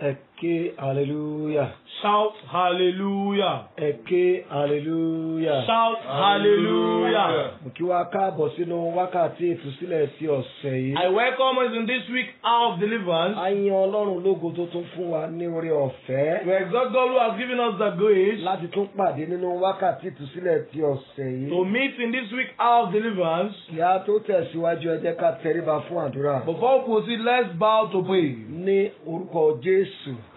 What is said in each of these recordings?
Eke hallelujah. Shout hallelujah. Eke hallelujah. Shout hallelujah. Mo kí wa káàbọ̀ sínú wákàtí ìtúsílẹ̀ ti ọ̀sẹ̀ yìí. I welcome us in this week hour of deliverance. A yin Ọlọ́run lógo tó tún fún wa ní oore ọ̀fẹ́. We exalt God who has given us the grace Láti tún pàdé nínú wákàtí ìtúsílẹ̀ ti ọ̀sẹ̀ yìí. to meet in this week hour of deliverance. Kí a tó tẹ̀síwájú ẹ jẹ́ ká tẹríba fún àdúrà. Before we proceed, let's bow to pray. Ní orúkọ Jésù.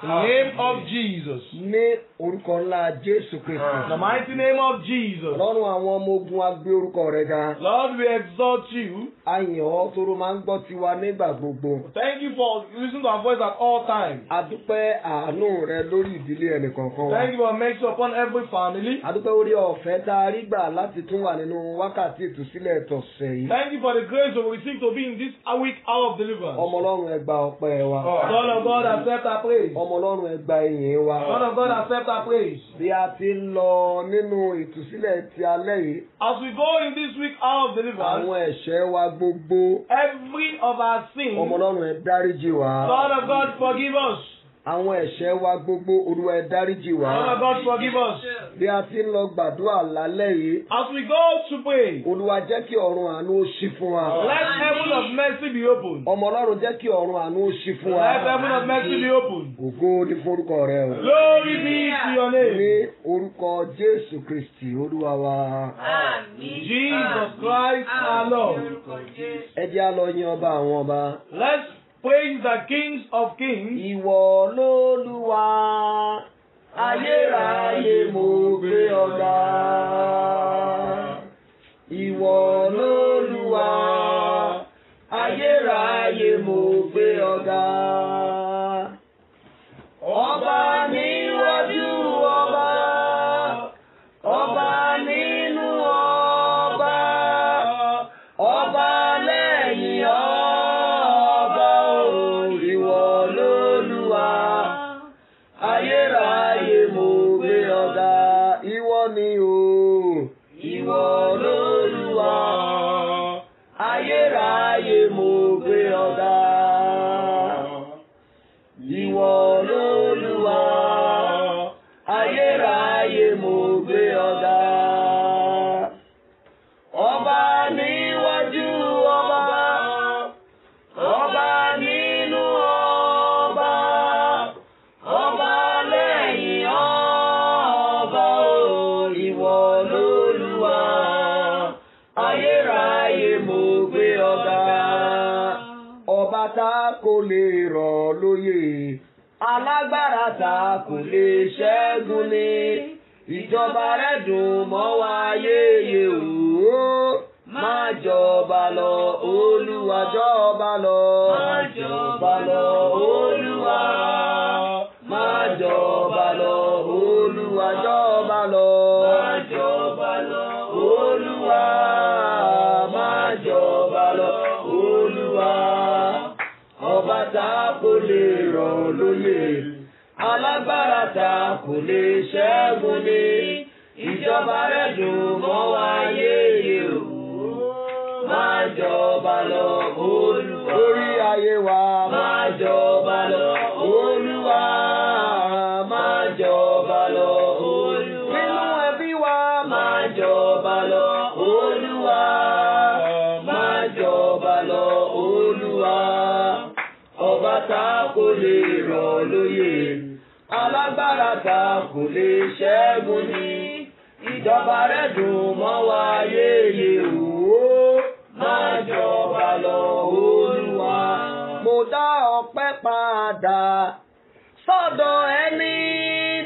In the name of Jesus. Ní orúkọ ńlá Jésù Kristi. In the mighty name of Jesus. Ọlọ́run àwọn ọmọ ogun a gbé orúkọ rẹ̀ ga. Lord, we exalt you. A yìn ọ́ tóró máa ń gbọ́ tiwa nígbà gbogbo. Thank you for listening to our voice at all times. A dúpẹ́ àánú rẹ lórí ìdílé ẹnìkọ̀ọ̀kan wa. Thank you for mercy upon every family. A dúpẹ́ orí ọ̀fẹ́ tá a rí gbà láti tún wà nínú wákàtí ìtúsílẹ̀ tọ̀sẹ̀ yìí. Thank you for the grace we receive to be in this week hour of deliverance. Ọmọ Ọlọ́run ẹ gba ọpẹ́ wa. Son of God, accept our praise. Ọmọ Ọlọ́run ẹ gba ìyìn wa. Son of God, accept our praise. Bí a ti ń lọ nínú ìtúsílẹ̀ ti alẹ́ yìí, As we go in this week hour of deliverance, àwọn ẹ̀ṣẹ̀ wa gbogbo, every of our sins, Ọmọ Ọlọ́run ẹ dáríjì wá. Son of God, forgive us. Àwọn ẹ̀ṣẹ̀ wa gbogbo, Olúwa ẹ dáríjì wá. Son of God, forgive us. Bí a ti ń lọ gbàdúrà lálẹ́ yìí, As we go to pray, Olúwa jẹ́ kí ọ̀run àánú ó ṣí fún wa. let heaven of mercy be opened. Ọmọ Ọlọ́run jẹ́ kí ọ̀run àánú ó ṣí fún wa. Let heaven of mercy be opened. Ògo ní forúkọ rẹ o. Glory be to your name. Ní orúkọ Jésù Kristi Olúwa wa. Jesus Christ our Lord. Ẹ jẹ́ á lọ yin ọba àwọn ọba. Let's praise the King of Kings. Ìwọ l'Olúwa, ayérayé mo gbé ọ̀gá. Ìwọ l'Olúwa, ayérayé mo gbé ọ̀gá. Ọba níwájú ọba, ọba nínú ọba, ọba lẹ́yìn ọba o. Ìwọ l'Olúwa, ayérayé mo gbé ọ̀gá. Ìwọ ni o. Ìwọ l'Olúwa, ayérayé mo gbé ọ̀gá. Ìwọ l'Olúwa, ayérayé mo gbé ọ̀gá. Ọba níwájú ọba, ọba nínú ọba, ọba lẹ́yìn ọba o. Ìwọ l'Olúwa, ayérayé mo gbé ọ̀gá. Ọba tá kò lè rọ̀ lóyè, alágbára tá kò lè ṣẹ́gun ni. Ìjọba rẹ̀ dùn mọ́ wa yéye o. Máa jọba lọ, Olúwa jọba lọ. Máa jọba lọ, Olúwa. Máa jọba lọ, Olúwa jọba lọ. Máa jọba lọ, Olúwa. Máa jọba lọ, Olúwa. Ọba tá kò lè rọ̀ lóyè, alágbára tá kò lè ṣẹ́gun ni. Ìjọba rẹ̀ dùn mọ́ wa yéye o. Máa jọba lọ, Olúwa. Lórí ayé wa. Máa jọba lọ, Olúwa. Máa jọba lọ, Olúwa. Nínú ẹbí wa. Máa jọba lọ, Olúwa. Máa jọba lọ, Olúwa. Ọba tá kò lè rọ̀ lóyè, alágbára tá kò lè ṣẹ́gun ni. Ìjọba rẹ̀ dùn mọ́ wa yéye o. Máa jọba lọ, Olúwa. Mo dá ọpẹ́ padà sọ́dọ̀ ẹni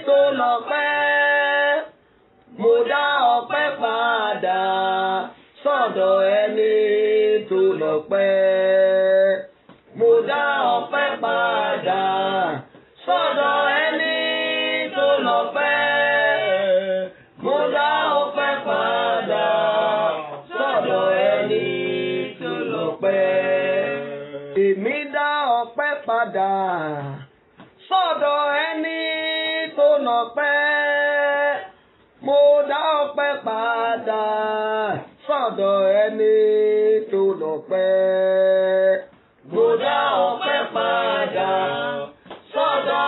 tó lọ́pẹ́. Mo dá ọpẹ́ padà sọ́dọ̀ ẹni tó lọ́pẹ́. Mo dá ọpẹ́ padà sọ́dọ̀ ẹni tó lọ́pẹ́. Mo dá ọpẹ́ padà sọ́dọ̀ ẹni tó lọ́pẹ́. Èmi dá ọpẹ́ padà sọ́dọ̀ ẹni tó lọ́pẹ́. Mo dá ọpẹ́ padà sọ́dọ̀ ẹni tó lọ́pẹ́. Mo dá ọpẹ́ padà sọ́dọ̀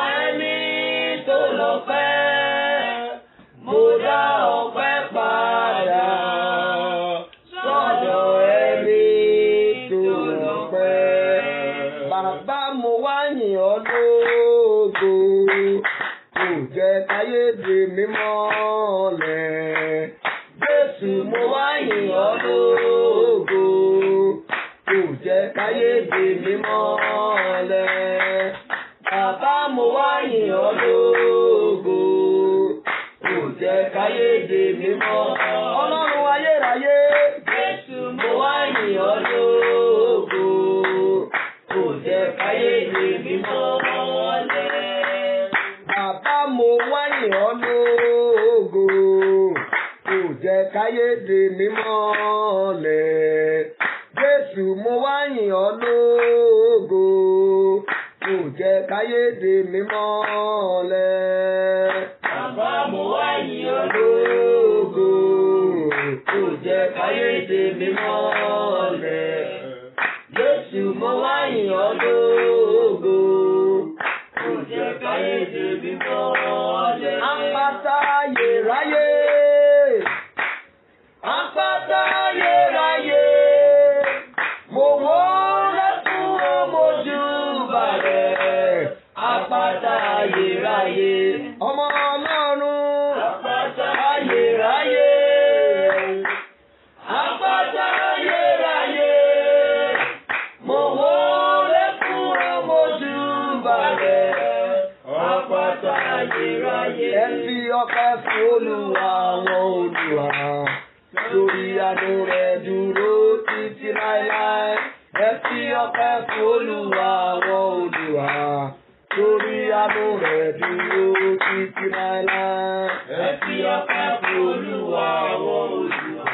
yìn ọ́ lógo, kò jẹ́ káyé dè mí mọ́lẹ̀. Jésù mo wá yìn ọ́ lógo, kò jẹ́ káyé dè mí mọ́lẹ̀. Bàbá mo wá yìn ọ́ lógo, kò jẹ́ káyé dè mí mọ́lẹ̀. Ọlọ́run ayérayé, Jésù mo wá yìn ọ́ lógo, kò jẹ́ káyé dè mí mọ́lẹ̀. Bàbá mo wá yìn ọ́ lógo, kò jẹ́ káyé dè mí mọ́lẹ̀. Jésù mo wá yìn ọ́ lógo, kò jẹ́ káyé dè mí mọ́lẹ̀. Bàbá mo wá yìn ọ́ lógo, kò jẹ́ káyé dè mí mọ́lẹ̀. Jésù mo wá yìn ọ́ lógo, kò jẹ́ káyé dè mí mọ́lẹ̀. Àpáta ayérayé, àpáta ayérayé, mo wó lẹ́kùn ọmọjúbà rẹ̀. Àpáta ayérayé, ọmọ Ọlọ́run. Àpáta ayérayé, àpáta ayérayé, mo wó lẹ́kùn ọmọjúbà rẹ̀. Àpáta ayérayé. Ẹ fi ọpẹ́ fún Olúwa àwọn Olúwa, lórí àánú rẹ̀ dúró títí láéláé. Ẹ fi ọpẹ́ fún Olúwa àwọn Olúwa, lórí àánú rẹ̀ dúró títí láéláé. Ẹ fi ọpẹ́ fún Olúwa àwọn Olúwa,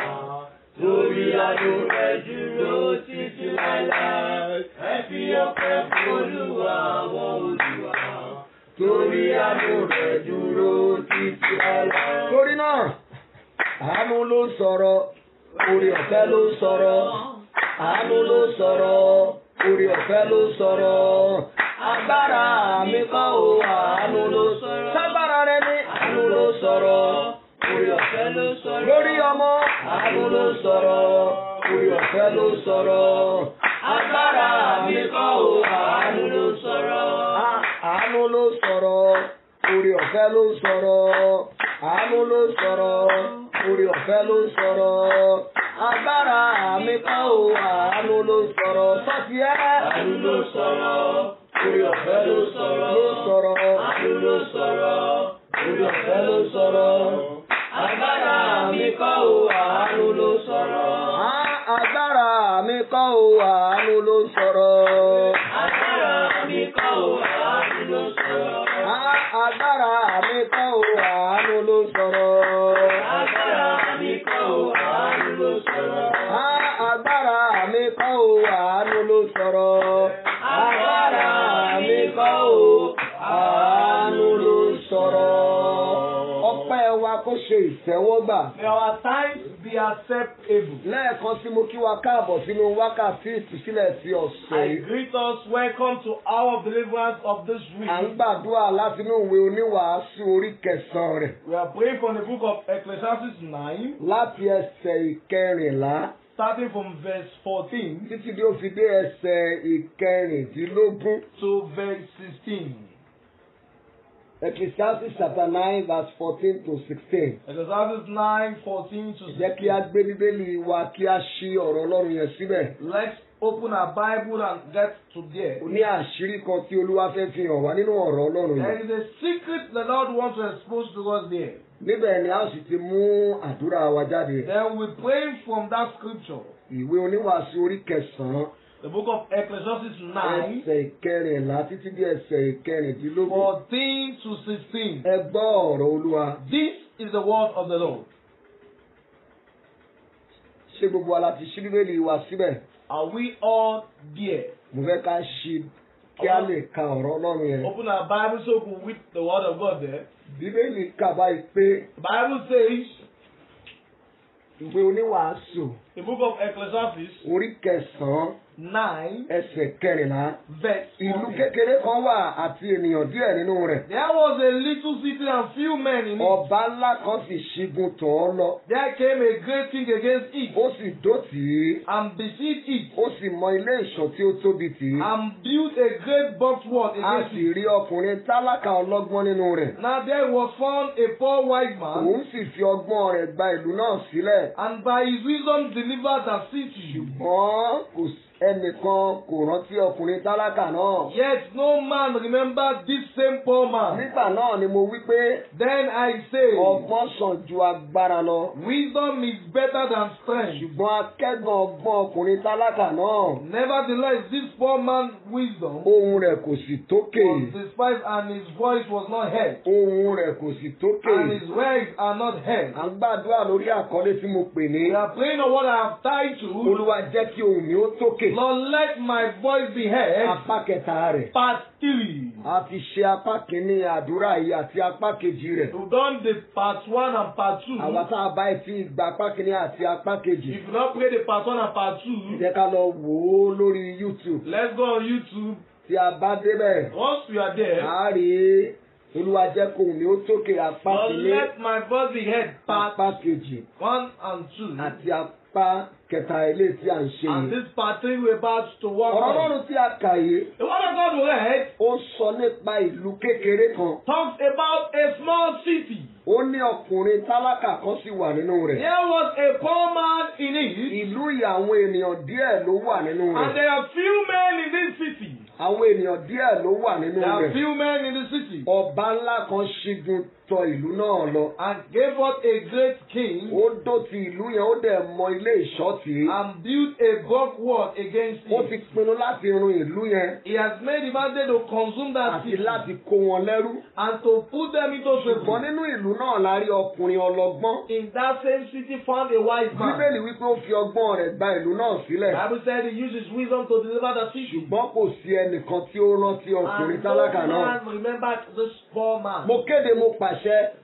lórí àánú rẹ̀ dúró títí láéláé. Ẹ fi ọpẹ́ fún Olúwa àwọn Olúwa, lórí àánú rẹ̀ dúró títí láéláé. Torí náà, àánú ló sọ̀rọ̀, oore ọ̀fẹ́ ló sọ̀rọ̀. Àánú ló sọ̀rọ̀, oore ọ̀fẹ́ ló sọ̀rọ̀. Agbára mi kọ́ o, àánú ló sọ̀rọ̀. Sábàrà rẹ ní àánú ló sọ̀rọ̀, oore ọ̀fẹ́ ló sọ̀rọ̀. Lórí ọmọ, àánú ló sọ̀rọ̀, oore ọ̀fẹ́ ló sọ̀rọ̀. Agbára mi kọ́ o, àánú ló sọ̀rọ̀. Àánú ló sọ̀rọ̀, oore ọ̀fẹ́ ló sọ̀rọ̀. Àánú ló sọ̀rọ̀, oore ọ̀fẹ́ ló sọ̀rọ̀. Agbára mi kọ́ o, àánú ló sọ̀rọ̀. Sọ́ọ̀tì ẹ́. Àánú ló sọ̀rọ̀, oore ọ̀fẹ́ ló sọ̀rọ̀. Àánú ló sọ̀rọ̀, oore ọ̀fẹ́ ló sọ̀rọ̀. Agbára mi kọ́ o, àánú ló sọ̀rọ̀. Agbára mi kọ́ o, àánú ló sọ̀rọ̀. Agbára mi kọ́ o, àánú ló sọ̀rọ̀. Agbára mi kọ́ o, àánú ló sọ̀rọ̀. Agbára mi kọ́ o, àánú ló sọ̀rọ̀. Agbára mi kọ́ o, àánú ló sọ̀rọ̀. Agbára mi kọ́ o, àánú ló sọ̀rọ̀. Ọpẹ́ wa kó ṣe ìtẹ́wọ́gbà. May our times be acceptable. Lẹ́ẹ̀kan sí mo kí wa káàbọ̀ sínú wákàtí ìtúsílẹ̀ ti ọ̀sẹ̀ I yìí. greet us, welcome to hour of deliverance of this week. À ń gbàdúrà látinú ìwé oníwàásù orí 9 rẹ̀. We are praying from the book of Ecclesiastes 9, Láti ẹsẹ̀ 14 starting from verse 14 títí dé ó fi dé ẹsẹ̀ 15 to verse 16. Ecclesiastes chapter 9 verse 14 to 16. Ecclesiastes 9, 14 to Jẹ́ kí a 16. gbé bíbélì wa kí a ṣí ọ̀rọ̀ Ọlọ́run yẹn síbẹ̀. Let's open our Bible and get to there. Ó ní àṣírí kan tí Olúwa fẹ́ fi hàn wá nínú ọ̀rọ̀ Ọlọ́run There yẹn. is a secret the Lord wants to expose to us there. Níbẹ̀ ni a ó sì ti mú àdúrà wa jáde. Then we pray from that scripture. Ìwé oníwàásù orí 9 The book of Ecclesiastes 9, ẹsẹ̀ 14 títí dé ẹsẹ̀ 15. 14 to 16. Ẹ gbọ́ ọ̀rọ̀ Olúwa. This is the word of the Lord. Ṣé gbogbo wa la ti ṣí bíbélì wa síbẹ̀? Are we all there? Mo fẹ́ ká ṣí kí a lè ka ọ̀rọ̀ Ọlọ́run yẹn. Open our Bible so we can read the word of God there. Bíbélì kà báyìí pé The Bible says, ìwé oníwàásù the book of Ecclesiastes, orí 9 9, ẹsẹ̀ kẹrìnlá. verse Ìlú 14. kékeré kan wà àti ènìyàn díẹ̀ nínú rẹ̀. There was a little city and few men in it. Ọba ńlá kan sì ṣígun tọ̀ ọ́ lọ. There came a great king against it, Ó sì dótì í. and besieged it, Ó sì mọ ilé ìṣọ́ tí ó tóbi tì í. and built a great bulwark A against sì it. rí ọkùnrin tálákà ọlọ́gbọ́n nínú rẹ̀. Now there was found a poor wise man, Òun sì fi ọgbọ́n rẹ̀ gba ìlú náà sílẹ̀. and by his wisdom delivered the city. Ṣùgbọ́n kò ẹnìkan kò rántí ọkùnrin tálákà náà. Yet no man remembered this same poor man. Nígbà náà ni mo wí pé Then I say, ọgbọ́n sàn ju agbára lọ. wisdom is better than strength. Ṣùgbọ́n akẹ́gàn ọgbọ́n ọkùnrin tálákà náà. Nevertheless, this poor man's wisdom Ohùn rẹ̀ kò sì tókè. was despised, and his voice was not heard, Ohùn rẹ̀ kò sì tókè. and his words are not heard. À ń gbàdúrà lórí àkọlé tí mo pè ní. We are praying on what I have tied to. Olúwa jẹ́ kí ohùn mi ó tókè. Lord, let my voice be heard. Apá kẹta rẹ̀. Part 3. A ti ṣe apá kìíní àdúrà yìí àti apá kejì rẹ̀. We've done the part 1 and part 2. Àwa tá a bá ti gba apá kìíní àti apá kejì. If you not pray the part 1 and part 2, Jẹ́ ká lọ wò ó lórí YouTube. let's go on YouTube. Tí a bá débẹ̀, Once we are there, a rí Olúwa jẹ́ kó ohùn mi ó tókè apá Lord, kìíní, let my voice be heard. Part apá kejì 1 and 2. àti apá kẹta ilé tí a ń ṣe And yìí. this part 3 we're about to work Ọ̀rọ̀ on. Ọlọ́run tí a kà yìí, The word of God we read ó sọ nípa ìlú kékeré kan. talks about a small city. Ó ní ọkùnrin tálákà kan sì wà nínú rẹ̀. There was a poor man in it, Ìlú yìí àwọn ènìyàn díẹ̀ ló wà nínú and rẹ̀. there are few men in this city. Àwọn ènìyàn díẹ̀ ló wà nínú There are rẹ̀. few men in the city. Ọba ńlá kan ṣígun tọ ìlú náà lọ. And gave us a great king, Ó dótì ìlú yẹn, ó dẹ̀ mọ ilé ìṣọ́ tì í. and built a bulwark against Ó ti it. pinnu láti run ìlú yẹn He has made the mandate to consume that àti city láti kó wọn lẹ́rú. and to put them into Ṣùgbọ́n slavery. nínú ìlú náà la rí ọkùnrin ọlọ́gbọ́n. In that same city found a wise man. Bíbélì wípé ó fi ọgbọ́n rẹ̀ gba ìlú náà The sílẹ̀. Bible said he used his wisdom to deliver the city. Ṣùgbọ́n kò sí ẹnìkan tí ó rántí ọkùnrin And no tálákà náà. man remembered this poor man. Mo kéde, mo pàṣẹ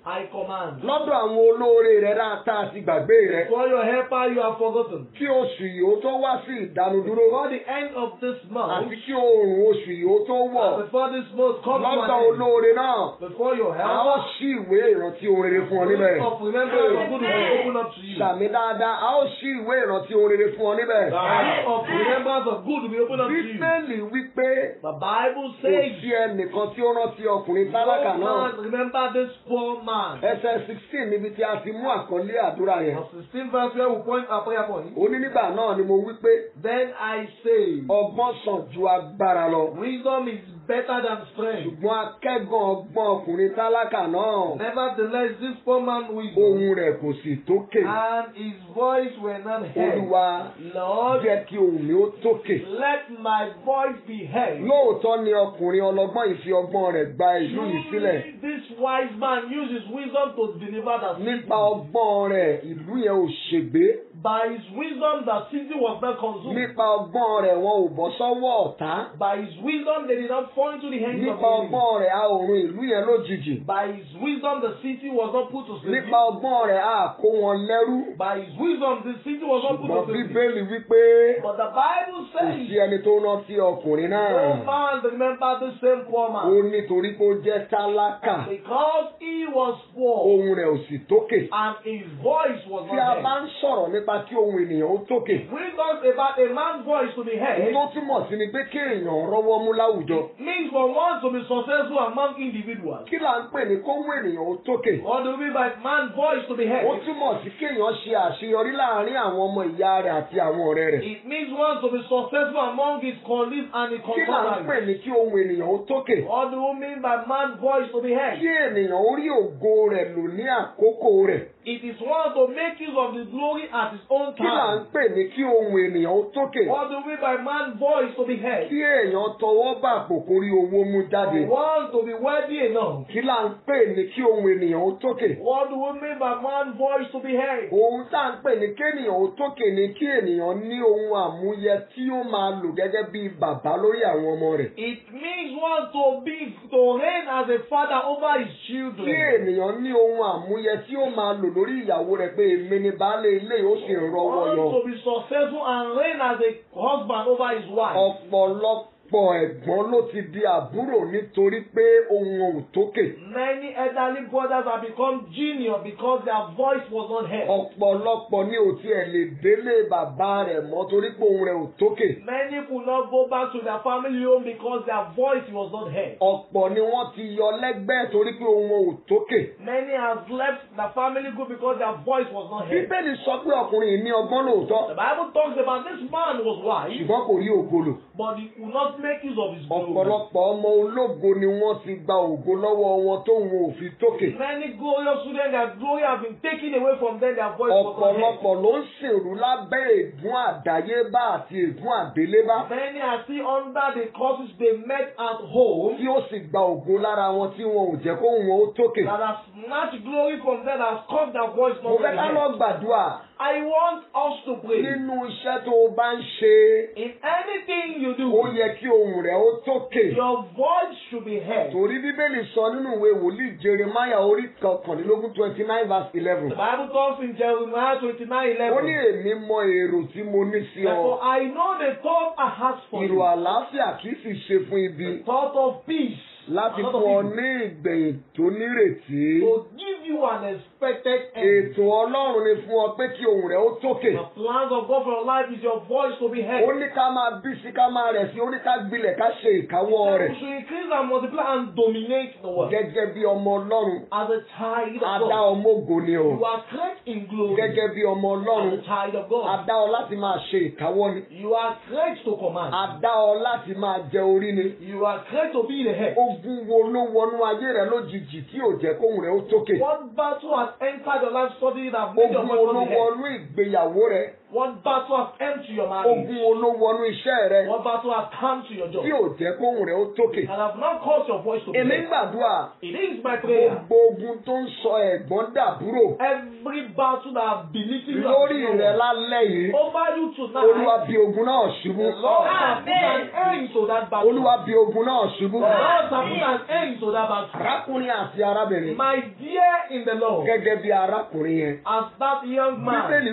I command. lọ́dọ̀ àwọn olóore rẹ̀ dáadáa àti gbàgbé rẹ̀. For your helper you have forgotten. Kí oṣù yìí ó tó wá sí ìdánudúró. Before the end of this month, Àti kí oòrùn oṣù yìí ó tó wọ̀. and before this month comes to Lọ́dọ̀ an end, olóore náà, before your a ó helper, ṣí ìwé ìrántí ohun rere fún ọ níbẹ̀. of remembrance of good will be opened up to you. Sàmì dáadáa, a ó ṣí ìwé ìrántí ohun rere fún ọ níbẹ̀. The book of remembrance of good will be opened up to you. Bíbélì wípé The Bible kò says, sí ẹnìkan tí ó rántí ọkùnrin tálákà no náà. man remember this poor man. Ẹsẹ̀ 16 níbi tí a ti mú àkọlé àdúrà yẹn. Of 16 verse where we point our prayer point. Ó ní nígbà náà ni mo wí pé Then I say, ọgbọ́n sàn ju agbára lọ. wisdom is better than strength. Ṣùgbọ́n akẹ́gàn ọgbọ́n ọkùnrin tálákà náà. Nevertheless, this poor man wisdom, Ohùn rẹ̀ kò sì tókè. and his voice were not heard. Olúwa Lord, jẹ́ kí ohùn mi ó tókè. let my voice be heard. Lóòótọ́ ni ọkùnrin ọlọ́gbọ́n yìí fi ọgbọ́n rẹ̀ gba ìlú yìí sílẹ̀. Truly, this wise man uses wisdom to deliver the city. Nípa ọgbọ́n rẹ̀, ìlú yẹn ò ṣègbé. By his wisdom, the city was not consumed. Nípa ọgbọ́n rẹ̀, wọn ò bọ́ sọ́wọ́ ọ̀tá. By his wisdom, they did not fall into the hands of Nípa the enemy. ọgbọ́n rẹ̀, a ò run ìlú yẹn lójijì. By his wisdom, the city was not put to slavery. Nípa ọgbọ́n rẹ̀, a kó wọn lẹ́rú. By his wisdom, the city was not put Ṣùgbọ́n to slavery. Bíbélì wípé But the Bible kò says, sí ẹni tó rántí ọkùnrin no náà. man remember the same poor Ó man, nítorí pé ó jẹ́ tálákà. because he was poor Ohùn rẹ̀ ò sì tókè. and his voice was Tí a not bá heard. ń sọ̀rọ̀ nípa kí ohùn ènìyàn ó tókè, We talk about a man's voice to be ohun heard. tó túmọ̀ sí ni pé kí èèyàn rọ́wọ́ mú láwùjọ. Means for one to be successful among individuals. Kí là ń pè ní kóhùn ènìyàn ó tókè? What do we mean by man's voice to be Ó heard? túmọ̀ sí kéèyàn ṣe àṣeyọrí láàárín àwọn ọmọ ìyá rẹ̀ àti àwọn ọ̀rẹ́ rẹ̀. It means one to be successful among his colleagues and his Kí là ń pè contemporaries. ní kí ohùn ènìyàn ó tókè? What do we mean by man's voice to be heard? Kí ènìyàn ó rí ògo rẹ̀ lò ní àkókò rẹ̀. It is one to make use of the glory at his own Kí là ń time. pè ní kí ohùn ènìyàn ó tókè? What do we mean by man's voice to be heard? Kí èèyàn tọwọ́ bàpò kórí owó mú jáde. For one to be worthy enough. Kí là ń pè ní kí ohùn ènìyàn ó tókè? What do we mean by man's voice to be heard? Ohun tá à ń pè ní kéènìyàn ó tókè ni kí ènìyàn ní ohun àmúyẹ tí ó máa lò gẹ́gẹ́ bí bàbá lórí àwọn ọmọ rẹ̀. It means one to reign as a father over his Kí children. ènìyàn ní ohun àmúyẹ tí ó máa lò lórí ìyàwó rẹ̀ pé èmi ni baálé ilé ó sì sì ń rọ́wọ́ yọ. Want to be successful and reign as a husband over his wife. Ọ̀pọ̀lọpọ̀ ẹ̀gbọ́n ló ti di àbúrò nítorí pé ohùn ò tókè. Many elderly brothers have become junior because their voice was not heard. Ọ̀pọ̀lọpọ̀ ni ò tiẹ̀ lè délé bàbá rẹ̀ mọ́ torí pé ohùn rẹ̀ ò tókè. Many could not go back to their family home because their voice was not heard. Ọ̀pọ̀ ni wọ́n ti yọ lẹ́gbẹ́ torí pé ohùn wọn ò tókè. Many have left the family group because their voice was not heard. Bíbélì sọ pé ọkùnrin yìí ní ọgbọ́n lóòótọ́. The Bible talks about this man was wise, Ṣùgbọ́n kò rí ògo lò. but he could not make use of his glory. Ọ̀pọ̀lọpọ̀ ọmọ ológo ni wọ́n ti gba ògo lọ́wọ́ wọn tó wọn ò fi tókè. Many glorious students, their glory have been taken away from them, their voice was not heard. Ọ̀pọ̀lọpọ̀ ló ń sìnrú lábẹ́ ègún àdáyébá àti ègún àdélébá. Many are still under the curses they met at home Tí ó sì gba ògo lára wọn tí wọn ò jẹ́ kó wọn ó tókè. that have snatched glory from them, that have caused their voice Mo not to fẹ́ be ká heard. lọ gbàdúrà I want us to pray. nínú iṣẹ́ tó o bá ń ṣe. In anything you Ó do, yẹ kí ohùn rẹ̀ ó tókè. your voice should be heard. Torí Bíbélì sọ nínú ìwé wòlíì Jeremáyà orí kọkànlélógún 29 verse 11. The Bible talks in Jeremiah 29:11. Ó ní èmi mọ èrò tí mo ní sí Therefore, ọ. I know the thought I have for Ìrò you, àlàáfíà kì í sì ṣe fún the ibi. thought of peace, Láti and not fún of ọ evil, ní ìgbẹ̀yìn tó nírètí. to give you an expected end. Ètò Ọlọ́run ni fún ọ pé kí ohùn rẹ̀ ó tókè. The plans of God for your life is your voice to be Ó heard. ní ká máa bí sí ká máa rẹ̀ sí, ó ní ká gbilẹ̀ ká ṣe ìkáwọ́ You rẹ̀. should increase and multiply and dominate the world. Gẹ́gẹ́ bí ọmọ Ọlọ́run, As a child a of dá God, ọmọ ògo ni o. you are great in glory. Gẹ́gẹ́ bí ọmọ As Ọlọ́run, a child of a God, dá ọ láti máa ṣe ìkáwọ́ ni. you are great to command. A dá ọ láti máa jẹ orí ni. You are great to be the head. Ogun wo ló wọnú ayé rẹ lójijì tí ò jẹ́ kóhùn rẹ̀ ó tókè? What battle has entered your life suddenly that made your Ogun voice wo ló not be heard? wọnú ìgbéyàwó rẹ? What battle has entered your marriage? Ogun wo ló wọnú iṣẹ́ rẹ What battle has come to your job? tí ò jẹ́ kóhùn rẹ̀ ó tókè? And have not caused your voice to be Èmi ń heard. gbàdúrà It is my prayer. gbogbo ogun tó ń sọ ẹ̀gbọ́n dàbúrò Every battle that has belittling you lórí and rẹ lálẹ́ yìí. over you Olúwa tonight, bí ogun náà ṣubú. the Lord has put an end to that battle. Olúwa bí ogun náà ṣubú. The Lord has put an end to that battle. Arákùnrin àti arábìnrin My dear in the Lord, gẹ́gẹ́ bí arákùnrin yẹn. as that young man, Bíbélì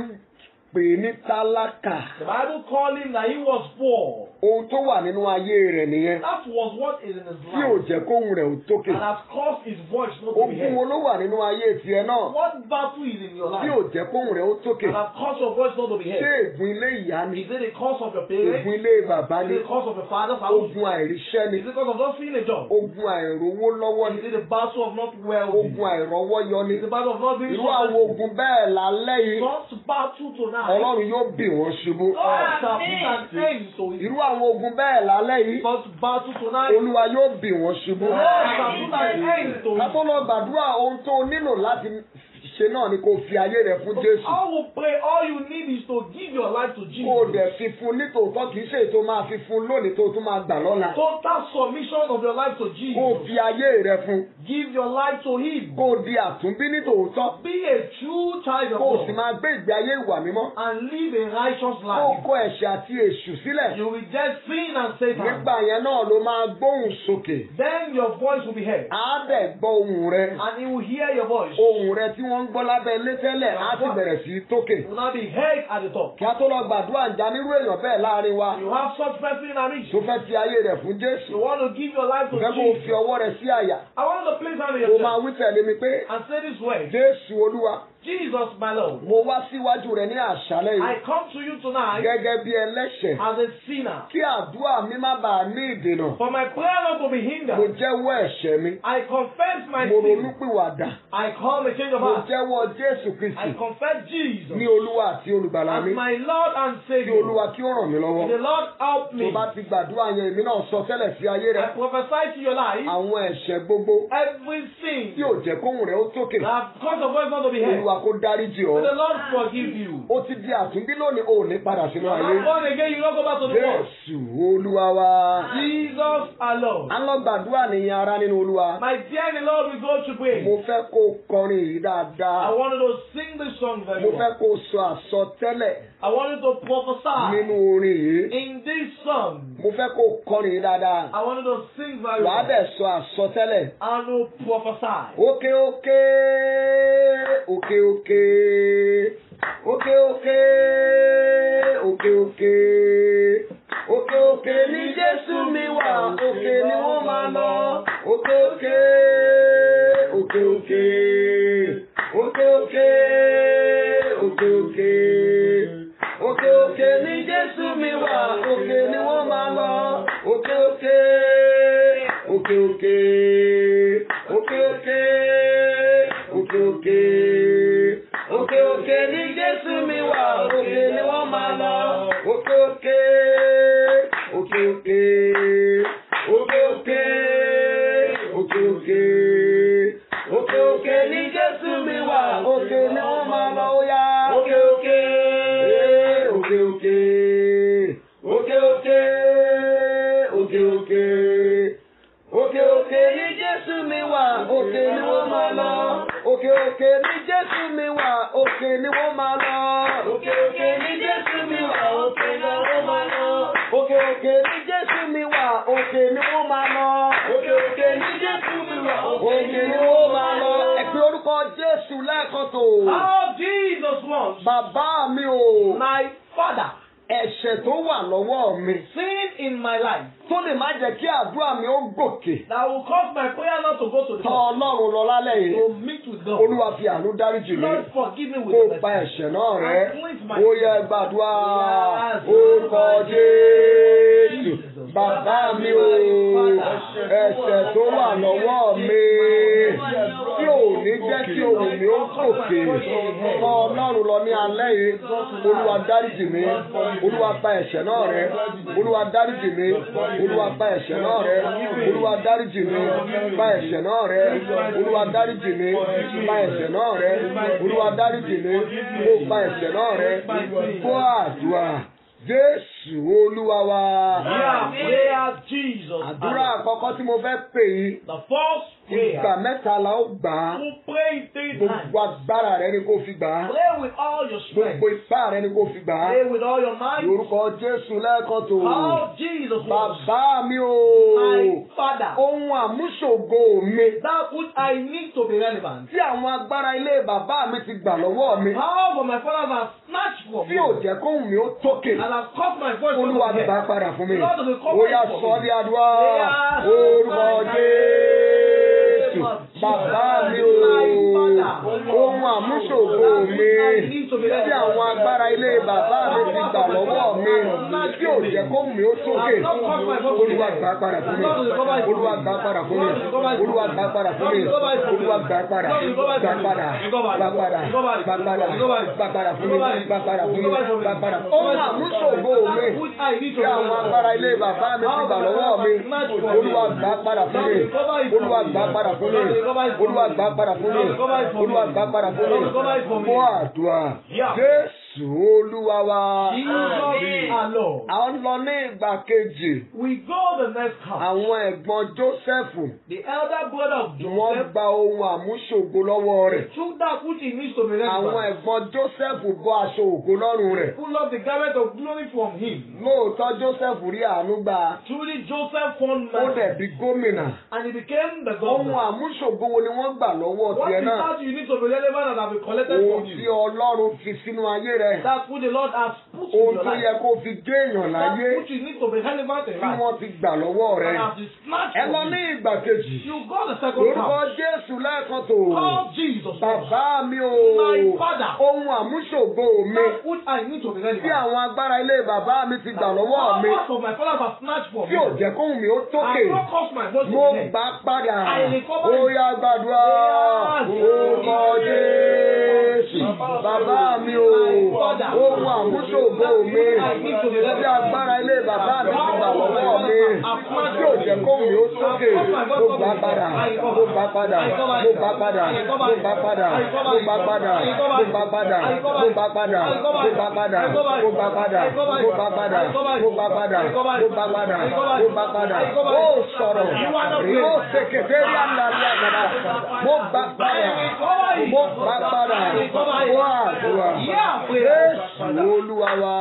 pè é ní tálákà. the Bible called him that he was poor. Ohun tó wà nínú ayé rẹ̀ nìyẹn. That was what is in his Tí ò life jẹ́ kóhùn rẹ̀ ó tókè. and has caused his voice not to be Ogun wo heard. ló wà nínú ayé tiẹ̀ náà? What battle is in your Tí life ò jẹ́ kóhùn rẹ̀ ó tókè. and has caused your voice not to be Ṣé heard? ègún ilé ìyá ni? Is it the cause of your Ègún parents? ilé bàbá Is ni? it the cause of your father's house? Ogun àìríṣẹ́ ni? Is it because of not seeing a job? Ogun àìrówó lọ́wọ́ ni? Is it the battle of not wealthy? Ogun àìrọ́wọ́ yọ ni? Is it the battle of not being Irú àwọn successful? ogun bẹ́ẹ̀ lálẹ́ yìí. God's battle tonight. Ọlọ́run yóò bì wọ́n ṣubú. God shall put an end to it. Irú àwọn ogun bẹ́ẹ̀ lálẹ́ yìí. God's battle tonight. Olúwa yóò bì wọ́n ṣubú. God shall put an end to Ká it. tó lọ gbàdúrà ohun tó nílò láti ṣe náà ni kò fi ayé rẹ̀ fún Jésù. I will pray. All you need is to give your life to Kó o Jesus. dẹ̀ fi fún nítòótọ́ kì í ṣe ètò máa fi fún lónìí tó tún máa gbà lọ́la. Total submission of your life to Kó o Jesus. fi ayé rẹ̀ fún. Give your life to Him. Kó o di àtúnbí nítòótọ́. Be a true child of Kó o sì God máa gbé ìgbé ayé ìwà mímọ́. and live a righteous Kó o life. kó ẹ̀ṣẹ̀ àti èṣù sílẹ̀. You reject sin and Satan. Nígbà yẹn náà ló máa gbóhùn sókè. Then your voice will be heard. Á dẹ̀ gbọ́ ohùn rẹ̀. And He will hear your voice. Ohùn rẹ̀ tí wọ́n ń gbọ́ lábẹ́ ilé tẹ́lẹ̀ á sì bẹ̀rẹ̀ sí í tókè. It will not be heard at the top. Kí a tó lọ gbàdúrà ǹjà nírú èèyàn bẹ́ẹ̀ láàrin wa. You have such person in our midst. Tó fẹ́ fi ayé rẹ̀ fún Jésù. You want to give your life to Fẹ́ kó o fi Jesus. ọwọ́ rẹ̀ sí àyà. I want to place hand on Kó o máa yourself wí tẹ̀lé mi pé and say this way. Jésù Olúwa, Jesus, my Lord, mo wá síwájú rẹ̀ ní àṣálẹ́ I yìí come to you tonight gẹ́gẹ́ bí ẹlẹ́ṣẹ̀. as a sinner. Kí àdúrà mi má bàa ní ìdènà. For my prayer not to be Mo hindered, jẹ́wọ́ ẹ̀ṣẹ̀ mi. I confess my Mo sin. ronúpìwàdà. I call a change of Mo heart. jẹ́wọ́ Jésù I Kristì confess Jesus ní Olúwa àti olùgbàlà as mi. my Lord and Kí Savior. Olúwa kí ó ràn mí lọ́wọ́. May the Lord help Tó me. bá ti gbàdúrà yẹn èmi náà sọ tẹ́lẹ̀ sí ayé I rẹ̀. prophesy to your life Àwọn ẹ̀ṣẹ̀ gbogbo every sin tí ò jẹ́ kóhùn rẹ̀ ó tókè. that have caused your voice not to be heard. Olúwa kó dáríjì May the ọ́. Lord forgive you. Ó ti di àtúnbí lónìí ò ní padà sínú ayé. I'm born again, you don't go back to the world. Jésù Olúwa wa. Jesus alone. À ń lọ gbàdúrà nìyẹn ará nínú Olúwa. My dear in the Lord, we go to pray. Mo fẹ́ kó o kọrin yìí I dáadáa. wanted to sing this song very Mo well. fẹ́ kó o sọ àsọtẹ́lẹ̀ I wanted to prophesy nínú orin yìí. in this song. Mo fẹ́ kó o kọrin yìí dáadáa. I wanted to sing very Wàá well. dẹ̀ sọ àsọtẹ́lẹ̀. I will prophesy. Òkè òkè òkè òkè òkè òkè òkè òkè òkè òkè ní Jésù mi wà, òkè ni wọ́n máa lọ. Òkè òkè òkè òkè òkè òkè òkè òkè òkè òkè ní Jésù mi wà, òkè ni wọ́n máa lọ. Òkè òkè òkè òkè òkè òkè òkè òkè òkè òkè ní Jésù mi wà, òkè ni wọ́n máa lọ. Òkè òkè òkè òkè òkè òkè òkè òkè òkè òkè ní Jésù mi wà, òkè ni wọ́n máa lọ. Ó yá òkè òkè òkè òkè òkè òkè òkè òkè òkè òkè ní Jésù mi wà, òkè ni wọ́n máa lọ. Òkè òkè ní Jésù mi wà, òkè ni wọ́n máa lọ. Òkè òkè ní Jésù mi wà, òkè ni wọ́n máa lọ. Òkè òkè ní Jésù mi wà, òkè ni wọ́n máa lọ. Òkè òkè ní Jésù mi wà, òkè ni wọ́n máa lọ. Ẹ pe orúkọ Jésù lẹ́ẹ̀kan tó. How Jesus wants. Bàbá mi o. My Father. Ẹ̀ṣẹ̀ tó wà lọ́wọ́ mi. Sin in my life. Tó lè má jẹ́ kí àdúrà mi ó gòkè. That will cause my prayer not to go to the Tọ̀ top. Ọlọ́run lọ lálẹ́ yìí. To meet with God. Olúwa fi àánú dáríjì mi. Lord forgive me with Kó the pa ẹ̀ṣẹ̀ náà rẹ́. And cleanse my Ó yẹ gbàdúrà. Orúkọ Jésù. Bàbá mi o. Ẹ̀ṣẹ̀ tó wà lọ́wọ́ mi. Tí ò ní jẹ́ kí ohùn mi ó gòkè. Tọ̀ Ọlọ́run lọ ní alẹ́ yìí. Olúwa dáríjì mi. Olúwa pa ẹ̀ṣẹ̀ náà rẹ́. Olúwa dáríjì mi. Olúwa pa ẹ̀ṣẹ̀ náà rẹ́. Olúwa dáríjì mi. Pa ẹ̀ṣẹ̀ náà rẹ́. Olúwa dáríjì mi. Pa ẹ̀ṣẹ̀ náà rẹ́. Olúwa dáríjì mi. Ó pa ẹ̀ṣẹ̀ náà rẹ́. Fún àdúrà Jésù Olúwa wa. Prayer Jesus. Àdúrà àkọ́kọ́ tí mo fẹ́ pè yìí. The first Ìgbà prayer. mẹ́ta la ó gbà á. To pray 3 times. Gbogbo agbára rẹ ni kò fi gbà á. Pray with all your strength. Gbogbo ipá rẹ ni kò fi gbà á. Pray with all your mind. Lórúkọ Jésù lẹ́ẹ̀kan tó. How Jesus wants. Bàbá mi o. My Father. Ohun àmúṣògo mi. That which I need to be relevant. Tí àwọn agbára ilé bàbá mi ti gbà lọ́wọ́ mi. How for my father has snatched from Tí me. ò jẹ́ kóhùn mi ó tókè. And has caused my voice to Olúwa be gbà heard. padà fún mi. Lord, will come Ó yá for sọ me. ní àdúrà. Yeah. Orúkọ Jésù. Bàbá mi o. Ohun àmúṣògo mi. Tí àwọn agbára ilé bàbá mi ti gbà lọ́wọ́ mi. Tí ò jẹ́ kóhùn mi ó tókè. Olúwa gbà padà fún mi. Olúwa gbà padà fún mi. Olúwa gbà padà fún mi. Olúwa gbà padà. Gbà padà. Gbà padà. Gbà padà. Gbà padà fún mi. Gbà padà fún mi. Gbà padà. Ohun àmúṣògo mi. Tí àwọn agbára ilé bàbá mi ti gbà lọ́wọ́ mi. Olúwa gbà padà fún mi. Olúwa gbà padà fún mi. Olúwa gbà padà fún mi. Olúwa gbà padà fún mi. Fún àdúrà. Jésù Olúwa wa. Jesus alone. Àwọn lọ ní ìgbà kejì. We go the next house. Àwọn ẹ̀gbọ́n Jósẹ́fù. The elder brother of Wọ́n Joseph gba ohun àmúṣògo lọ́wọ́ rẹ̀. took that which he needs to be Àwọn relevant. ẹ̀gbọ́n Jósẹ́fù bọ́ aṣọ ògo lọ́rùn rẹ̀. Pull off the garment of glory from him. Lóòótọ́ Jósẹ́fù rí àánú gbà. Truly Joseph found Ó mercy. dẹ̀ bí gómìnà. And he became the Ohun governor. àmúṣògo wo ni wọ́n gbà lọ́wọ́ What tiẹ̀ is náà? that you need to be relevant and have been collected Ohun from tí you? Ọlọ́run fi sínú ayé rẹ̀. That's what the Lord has put in Ohun your tó life. yẹ kó fi gé èèyàn That's láyé what you need to be relevant in tí life. wọ́n ti gbà lọ́wọ́ rẹ̀. And has been snatched Ẹ lọ from ní you. ìgbà kejì. You go the second Lórúkọ house. Jésù lẹ́ẹ̀kan tó. Call Jesus. Bàbá mi o. My Father. Ohun àmúṣògo mi. That which I need to be Tí relevant. àwọn agbára ilé bàbá mi ti gbà lọ́wọ́ mi. Powers of my father has snatched from Tí ò me. jẹ́ kóhùn mi ó tókè. I don't cause my voice to Mo be heard. gbà padà. I recover it. Ó yá gbàdúrà. Orúkọ Jésù. Bàbá mi o. Ohun àmúṣògo mi. Tí agbára ilé bàbá mi ti gbà lọ́wọ́ mi. Tí ò jẹ́ kóhùn mi ó tókè. Mo gbà padà. Mo gbà padà. Mo gbà padà. Mo gbà padà. Mo gbà padà. Mo gbà padà. Mo gbà padà. Mo gbà padà. Mo gbà padà. Mo gbà padà. Mo gbà padà. Mo gbà padà. Mo gbà padà. Ó sọ̀rọ̀. Yóò ṣe kékeré àlàyé àgbàdà. Mo gbà padà. Mo gbà padà. Wá àdúrà. Jésù Olúwa wa.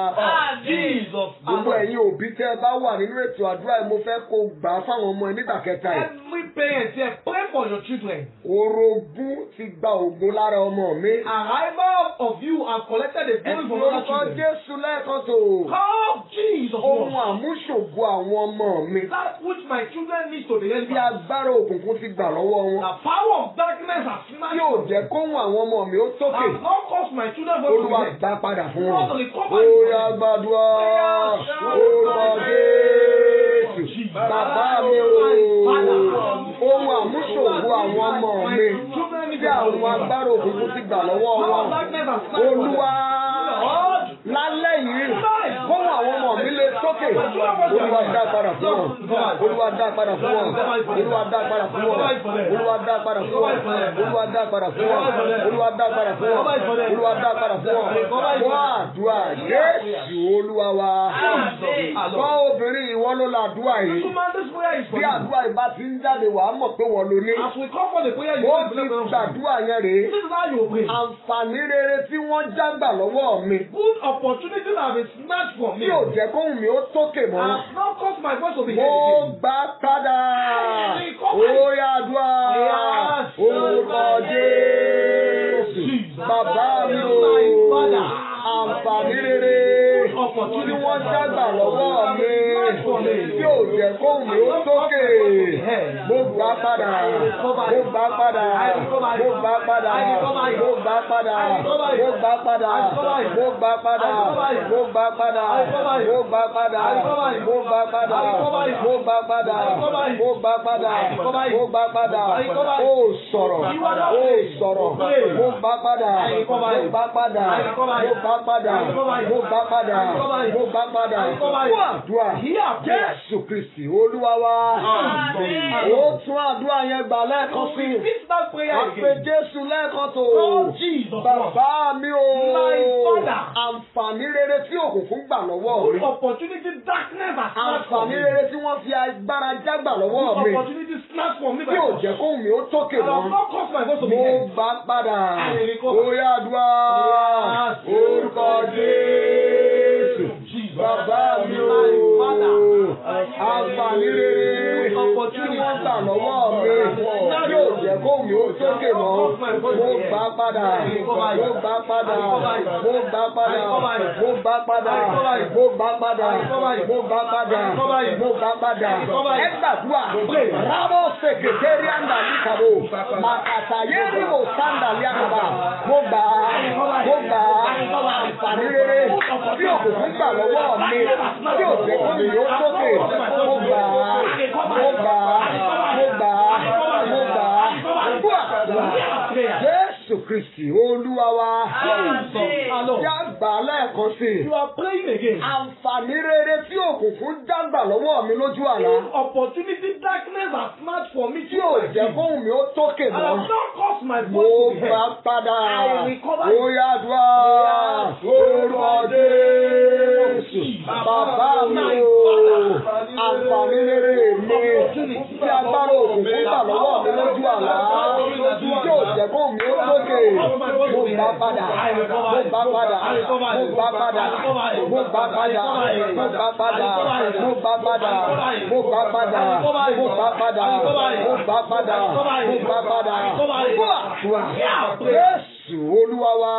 Jesus. Gbogbo ẹ̀yin òbí tẹ́ ẹ bá wà nínú ètò àdúrà yìí, mo fẹ́ kó gbà á fáwọn ọmọ ẹ nígbà kẹta yìí. Every parent here, pray for for your children. Orogún ti gba ògo lára ọmọ mi. Arrival of you have collected the glory from other children. Jésù lẹ́ẹ̀kan tó. Call Jesus. Ohun àmúṣògo àwọn ọmọ mi. That which my children need to be held Bí by. agbára òkùnkùn ti gbà lọ́wọ́ wọn. The power of darkness has snatched Yóò them. jẹ́ kóhun àwọn ọmọ mi ó tókè. Has not caused my children to be Olúwa held. dá padà fún wọn. Lord, recover Ó it. yá gbàdúrà. Orúkọ Jésù. Bàbá mi o. Ohun àmúṣògo àwọn ọmọ mi. Bí àwọn agbára òkùnkùn ti gbà lọ́wọ́ wọn. Olúwa lálẹ́ yìí kóhun àwọn ọmọ mi lè tókè. Olúwa dá padà fún wọn. Olúwa dá padà fún wọn. Olúwa dá padà fún wọn. Olúwa dá padà fún wọn. Olúwa dá padà fún wọn. Olúwa dá padà fún wọn. Olúwa dá padà fún wọn. Wọ́n àdúrà Jésù Olúwa wa. Wọ́n obìnrin ìwọ ló la àdúrà yìí. Bí àdúrà yìí bá ti ń jáde wàá mọ̀ pé wọ́n ló ní. Wọ́n ti gbàdúrà yẹn rèé. Àǹfààní rere tí wọ́n jágbà lọ́wọ́ mi. Good opportunity that has been snatched from me. Tí ò jẹ́ kóhùn mi ó tókè mọ́. I have not caused my voice to be Mo heard. gbà padà. Ó yá àdúrà. Orúkọ Jésù. Bàbá mi o. Àǹfààní rere tí wọ́n jágbà lọ́wọ́ mi. Tí ò jẹ́ kóhùn mi ó tókè. Mo gbà padà. Mo gbà padà. Mo gbà padà. Mo gbà padà. Mo gbà padà. Mo gbà padà. Mo gbà padà. Mo gbà padà. Mo gbà padà. Mo gbà padà. Mo gbà padà. Mo gbà padà. Ó sọ̀rọ̀. Ó sọ̀rọ̀. Mo gbà padà. Mo gbà padà. Mo gbà padà. Mo gbà padà. Mo gbà padà. Fún àdúrà. Jésù Kristi Olúwa wa. Ó tún àdúrà yẹn gbà lẹ́ẹ̀kan sí. Àpè Jésù lẹ́ẹ̀kan tó. Bàbá mi o. Àǹfààní rere tí òkùnkùn gbà lọ́wọ́ mi. Àǹfààní rere tí wọ́n fi agbára jágbà lọ́wọ́ mi. Tí ò jẹ́ kóhùn mi ó tókè mọ́. Mo gbà padà. Ó yá àdúrà. Orúkọ Jésù. Bàbá mi o. Àǹfààní rere tí wọ́n gbà lọ́wọ́ mi. Tí ò jẹ́ kóhùn mi ó tókè mọ́. Mo gbà padà. Mo gbà padà. Mo gbà padà. Mo gbà padà. Mo gbà padà. Mo gbà padà. Mo gbà padà. Ẹ gbàdúrà. Rábọ̀ sèkètèrè àndàlí kàbó. Màkàtà yéèrè mo sàndàlí àkàbà. Mo gbà. Mo gbà. Àǹfààní rere tí òkùnkùn gbà lọ́wọ́ mi. Tí ò jẹ́ kó mi ó tókè. Mo gbà. Mo gbà. Mo gbà. Mo gbà. Fún àdúrà. Jésù Kristi Olúwa wa. Yá gbà lẹ́ẹ̀kan sí. You are praying again. Àǹfààní rere tí òkùnkùn jágbà lọ́wọ́ mi lójú àlá. Opportunity darkness has snatched for me. Tí ò jẹ́ kóhùn mi ó tókè I have mọ́. not caused my Mo voice to be gbà heard. padà. I recover. Ó yá àdúrà. Orúkọ Jésù. Bàbá mi o. Àǹfààní rere mi. Tí agbára òkùnkùn gbà lọ́wọ́ mi lójú àlá. Tí ò jẹ́ kóhùn mi ó tókè. Mo gbà padà. Mo gbà padà. Mo gbà padà. Mo gbà padà. Mo gbà padà. Mo gbà padà. Mo gbà padà. Mo gbà padà. Mo gbà padà. Mo gbà padà. Fún àdúrà. Jésù Olúwa wa.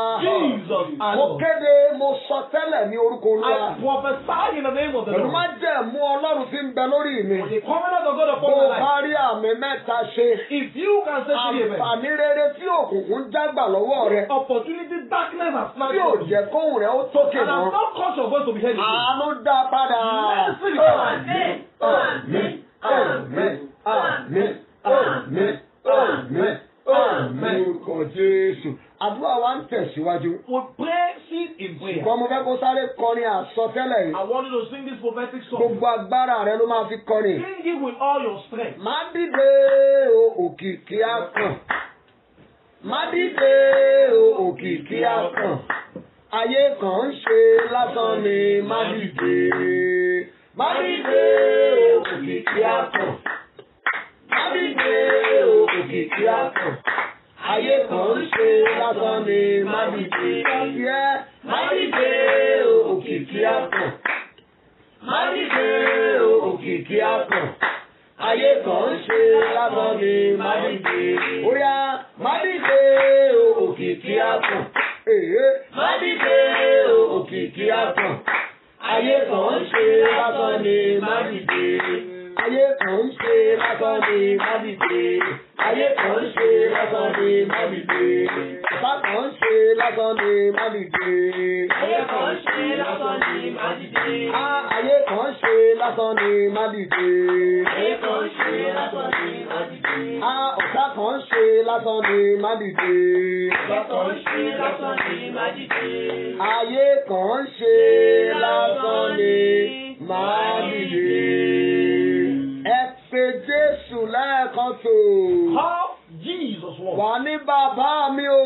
Mo kéde mo sọ tẹ́lẹ̀ ní orúkọ Olúwa. I prophesy in the name of the Pẹ̀lú Lord. má jẹ́ mú Ọlọ́run tí ń bẹ lórí mi. The covenant of God upon Bó my o life. bá rí àmì mẹ́ta ṣe. If you can say to me, amen. Àǹfààní rere tí òkùnkùn jágbà lọ́wọ́ rẹ. Opportunity darkness has snatched Tí ò from me. jẹ́ kóhùn rẹ̀ ó tókè And I mọ́. have not caused your voice to be heard again. Àánú dá padà. Mercy recover. Àmín. Àmín. Àmín. Àmín. Àmín. Àmín. Orúkọ Jésù. Àdúrà wa ń tẹ̀síwájú. We pray, sit in prayer. Ṣùgbọ́n mo fẹ́ kó sáré kọrin àsọtẹ́lẹ̀ yìí. I want you to sing this prophetic song. Gbogbo agbára rẹ ló máa fi kọrin. Sing it with all your strength. Má dìde o òkìkí akàn. Má dìde o òkìkí akàn. Ayé kan ń ṣe lásán ni má dìde. Má dìde o òkìkí akàn. Má dìde o òkìkí akàn. Ayé kan ń ṣe lásán ni má dìde. Má dìde o òkìkí akàn. Má dìde o òkìkí akàn. ayé kan ń ṣe lásán ni má dìde. Ó yá má dìde òkìkí àtàn. Má dìde òkìkí àtàn. Ayé kan ń ṣe lásán ni má dìde. Ayé kan ń ṣe lásán ni má dìde. Ayé kan ń ṣe lásán ni má dìde. Ọ̀tá kan ń ṣe lásán ni má dìde. Ayé kan ń ṣe lásán ni má dìde. Ayé kan ń ṣe lásán ni má dìde. Ayé kan ń ṣe lásán ni má dìde. Ọ̀tá kan ń ṣe lásán ni má dìde. Ọ̀tá kan ń ṣe lásán ni má dìde. Ayé kan ń ṣe lásán ni má dìde. Ẹ pe Jésù lẹ́ẹ̀kan tó. How Jesus was. Wà ní bàbá mi o.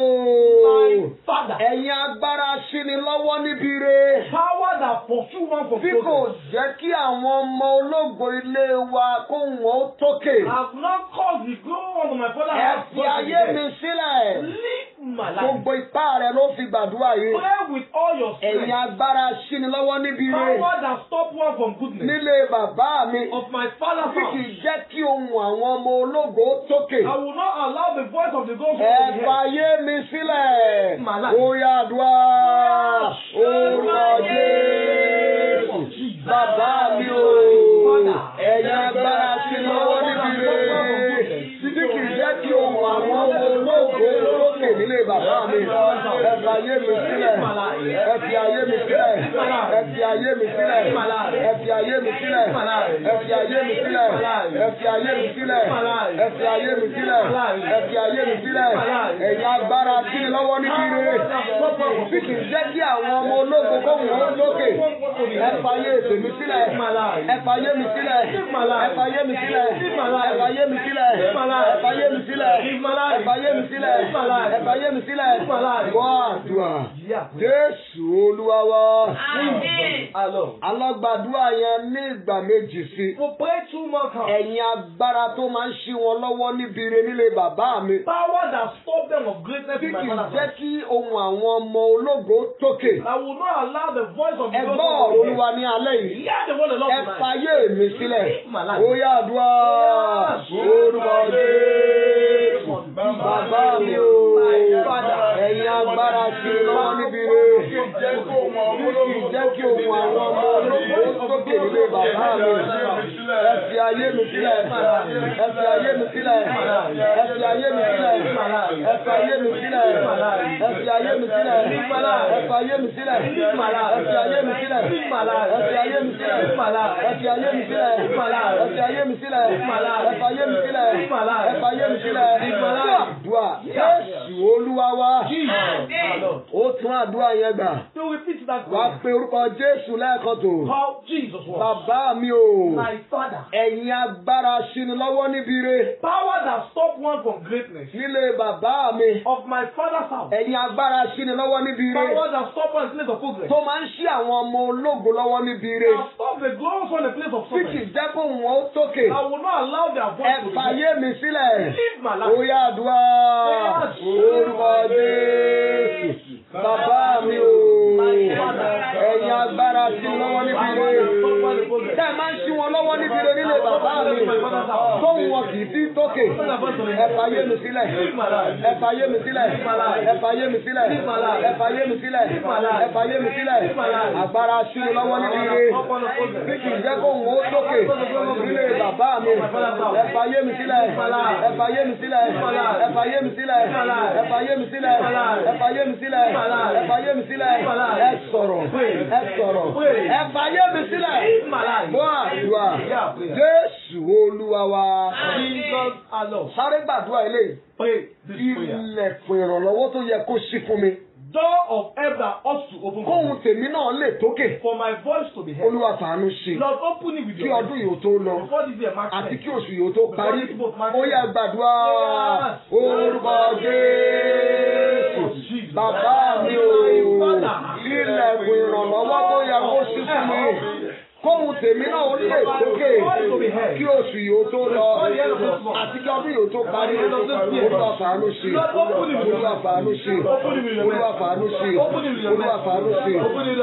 My Father. Ẹ̀yin agbára ṣíni lọ́wọ́ níbi re. Power that pursue one from Bí kò progress. jẹ́ kí àwọn ọmọ ológo ilé wa kó wọ́n tókè. I have not caused the glory of my Father. Ẹ fi ayé mi sílẹ̀. Live my life. Gbogbo ipá rẹ̀ ló fi gbàdúrà yìí. Pray with all your strength. Ẹ̀yin agbára ṣíni lọ́wọ́ níbi re. Power that stop one from goodness. Nílé bàbá mi. Of my Father's Bí kì í house. jẹ́ kí ohun àwọn ọmọ ológo tókè. I will not allow the voice of the ghost to Ẹ be heard. fàyè mi sílẹ̀. Ó yá àdúrà. Orúkọ Jésù. Bàbá mi o. Ẹ̀yin agbára sí lọ́wọ́ níbi rẹ̀. Bí kì í jẹ́ kí ohun àwọn ọmọ ológo tókè nílé bàbá mi. Ẹ fàyè mi sílẹ̀. Ẹ fi ayé mi sílẹ̀. Ẹ fi ayé mi sílẹ̀. Ẹ fi ayé mi sílẹ̀. Ẹ fi ayé mi sílẹ̀. Ẹ fi ayé mi sílẹ̀. Ẹ fi ayé mi sílẹ̀. Ẹ fi ayé mi sílẹ̀. Ẹ̀yin agbára sí lọ́wọ́ níbi rẹ̀. Bí kì í jẹ́ kí àwọn ọmọ ológo kó wọ́n lókè. Ẹ fàyè tèmi sílẹ̀. Ẹ fàyè mi sílẹ̀. Ẹ fàyè mi sílẹ̀. Ẹ fàyè mi sílẹ̀. Ẹ fàyè mi sílẹ̀. Ẹ fàyè mi sílẹ̀. Ẹ fàyè mi sílẹ̀. Gbọ́ àdúrà. Jésù Olúwa wa. Alágbàdúrà yẹn ní ìgbà méjì sí. We'll pray 2 more times. Ẹ̀yin agbára tó máa ń ṣí wọn lọ́wọ́ níbi ire nílé bàbá mi. Power that stop them of greatness Bí in my kì í Father's jẹ́ house. kí ohun àwọn ọmọ ológo tókè. I will not allow the voice of the Ẹ ghost gbọ́ to ọ̀rọ̀ be heard. Olúwa ní alẹ́ yìí. Hear the word of the Lord Ẹ tonight. fàyè mi sílẹ̀. Ó yá àdúrà. Orúkọ Jésù. Bàbá mi o. Ẹ̀yin agbára sí lọ́wọ́ níbi rẹ̀. Kì í jẹ́ kí ohun àwọn ọmọ ológo tókè nílé bàbá mi. Ẹ fi ayé mi sílẹ̀. Ẹ fi ayé mi sílẹ̀. Ẹ fi ayé mi sílẹ̀. Ẹ fi ayé mi sílẹ̀. Ẹ fi ayé mi sílẹ̀. Ẹ fi ayé mi sílẹ̀. Ẹ fi ayé mi sílẹ̀. Ẹ fi ayé mi sílẹ̀. Ẹ fi ayé mi sílẹ̀. Ẹ fi ayé mi sílẹ̀. Ẹ fi ayé mi sílẹ̀. Ẹ fi ayé mi sílẹ̀. Àdúrà Jésù Olúwa wa. Ó tún àdúrà yẹn gbà. You repeat that Wàá prayer. pe orúkọ Jésù lẹ́ẹ̀kan tó. How Jesus was. Bàbá mi o. My Father. Ẹ̀yin agbára ṣíni lọ́wọ́ níbi re. Power that stop one from greatness. Nílé bàbá mi. Of my Father's house. Ẹ̀yin agbára ṣíni lọ́wọ́ níbi re. Power that stop one in place of progress. Tó máa ń ṣí àwọn ọmọ ológo lọ́wọ́ níbi re. That stop the glory from the place of Bí kì suffering. í jẹ́ kó wọ́n ó tókè. I will not allow their Ẹ voice to be fàyè heard. mi sílẹ̀. Live my Ó life. yá àdúrà. Orúkọ Jésù. Bàbá mi o. Ẹ̀yin agbára ṣí lọ́wọ́ níbi re. Tẹ́ ẹ máa ń ṣí wọn lọ́wọ́ níbi re nílé bàbá mi. Tóun wọn kì í sí tókè. Ẹ fàyè mi sílẹ̀. Ẹ fàyè mi sílẹ̀. Ẹ fàyè mi sílẹ̀. Ẹ fàyè mi sílẹ̀. Ẹ fàyè mi sílẹ̀. Agbára ṣí lọ́wọ́ níbi re. Bí kì í jẹ́ kó wọ́n ó tókè nílé bàbá mi. Ẹ fàyè mi sílẹ̀. Ẹ fàyè mi sílẹ̀. Ẹ fàyè mi sílẹ̀. Ẹ fàyè mi sílẹ̀. Ẹ fàyè mi sílẹ̀. Ẹ fàyè mi sílẹ̀. Ẹ sọ̀rọ̀. Ẹ sọ̀rọ̀. Ẹ fàyè mi sílẹ̀. Gbọ́ àdúrà. Jésù Olúwa wa. Jesus alone. Sáré gbàdúrà eléyìí. Pray this prayer. Ilẹ̀kùn ìrànlọ́wọ́ tó yẹ kó ṣí fún mi. Door of help that ought to open for Kóhun me. tèmi náà lè tókè. For my voice to be heard. Olúwa fàánú ṣe. Lord, open it with Kí your ọdún yìí ó tó lọ. Before this year marks Àti end. kí oṣù yìí ó tó parí. Ó yẹ gbàdúrà. Orúkọ Jésù. Bàbá mi o. Ilẹ̀kùn ìrànlọ́wọ́ tó yẹ kó ṣí fún mi. Kóhun tèmi náà ó lè tókè kí oṣù yìí ó tó lọ àti kí ọdún yìí ó tó parí. Olúwa fàánú sí i. Olúwa fàánú sí i. Olúwa fàánú sí i. Olúwa fàánú sí i.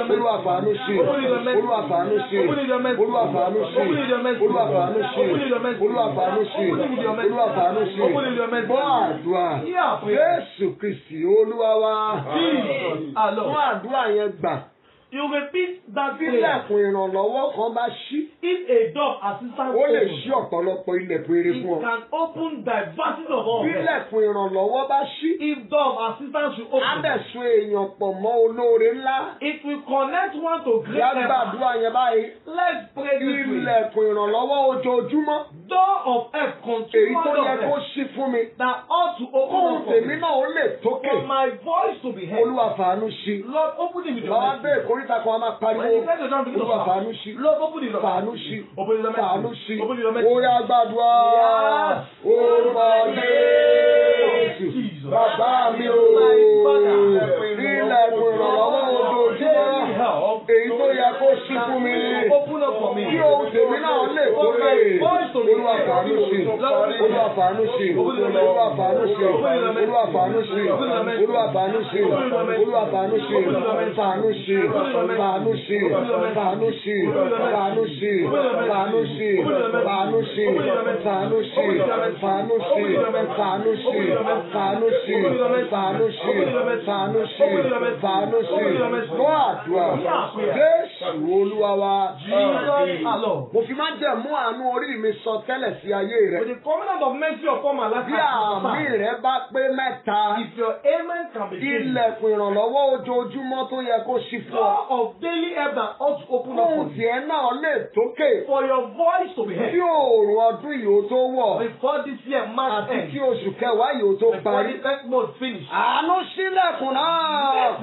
Olúwa fàánú sí i. Olúwa fàánú sí i. Olúwa fàánú sí i. Olúwa fàánú sí i. Olúwa fàánú sí i. Olúwa fàánú sí i. Gbọ́ àdúrà. Jésù Kristi Olúwa wa. Fún àdúrà yẹn gbà. You repeat that prayer. Ilẹ̀kùn ìrànlọ́wọ́ kan bá ṣí. If a door assistance Ó lè opens, ṣí ọ̀pọ̀lọpọ̀ ilẹ̀kùn eré fún ọ. it can open diversity of all. Ilẹ̀kùn ìrànlọ́wọ́ bá ṣí. If door of assistance will open, Á dẹ̀ so èèyàn pọ̀ mọ́ olóore ńlá. it will connect one to great Ìyá help. gbàdúrà yẹn báyìí. Let's pray this way. Ilẹ̀kùn ìrànlọ́wọ́ ojoojúmọ́. Door of help, Èyí continual tó door yẹ of kó help ṣí fún mi. that ought to open Kóhùn up for tèmi me. náà ó lè tókè. For my voice to be heard. Olúwa fàánú sí. Lord, open it with your Bàbá mercy. bẹ́ẹ̀ kórìíta kan a máa pariwo. When you get to down, begin to Olúwa shout. fàánú sí. Lord, open it with your Fàánú mercy. sí. Open it with your Fàánú mercy. sí. Open it with your mercy. Orí agbàdúrà. Orúkọ Jésù. Bàbá mi ò. Ilẹ̀kùn ìrànlọ́wọ́ ojoojúmọ́. Èyí tó yẹ kó ṣí fún mi. Open up for me. Kí ohun tèmi náà lè tókè. Olúwa fàánú sí. Olúwa fàánú sí. Olúwa fàánú sí. Olúwa fàánú sí. Olúwa fàánú sí. Olúwa fàánú sí. Fàánú sí. Fàánú sí. Fàánú sí. Fàánú sí. Fàánú sí. Fàánú sí. Fàánú sí. Fàánú sí. Fàánú sí. Fàánú sí. Fàánú sí. Fàánú sí. Fàánú sí. Gbọ́ àdúrà. Jésù Olúwa wa. Jesus alone. Mo fi máa jẹ́ mú àánú orí mi sọ tẹ́lẹ̀ sí ayé rẹ̀. With the covenant of mercy upon my life, Bí àmì rẹ̀ bá pé mẹ́ta, if your amen can be seen, ilẹ̀kùn ìrànlọ́wọ́ ojoojúmọ́ tó yẹ kó ṣí fún ọ. door of daily help that ought to open up for Kóhùn you. tiẹ̀ náà lè tókè. For your voice to be Kí heard. òòrùn ọdún yìí ó tó wọ̀. Before this year March Àti ends. kí oṣù kẹwàá yìí ó tó Before parí. the first month finish. Àánú sílẹ̀kùn náà.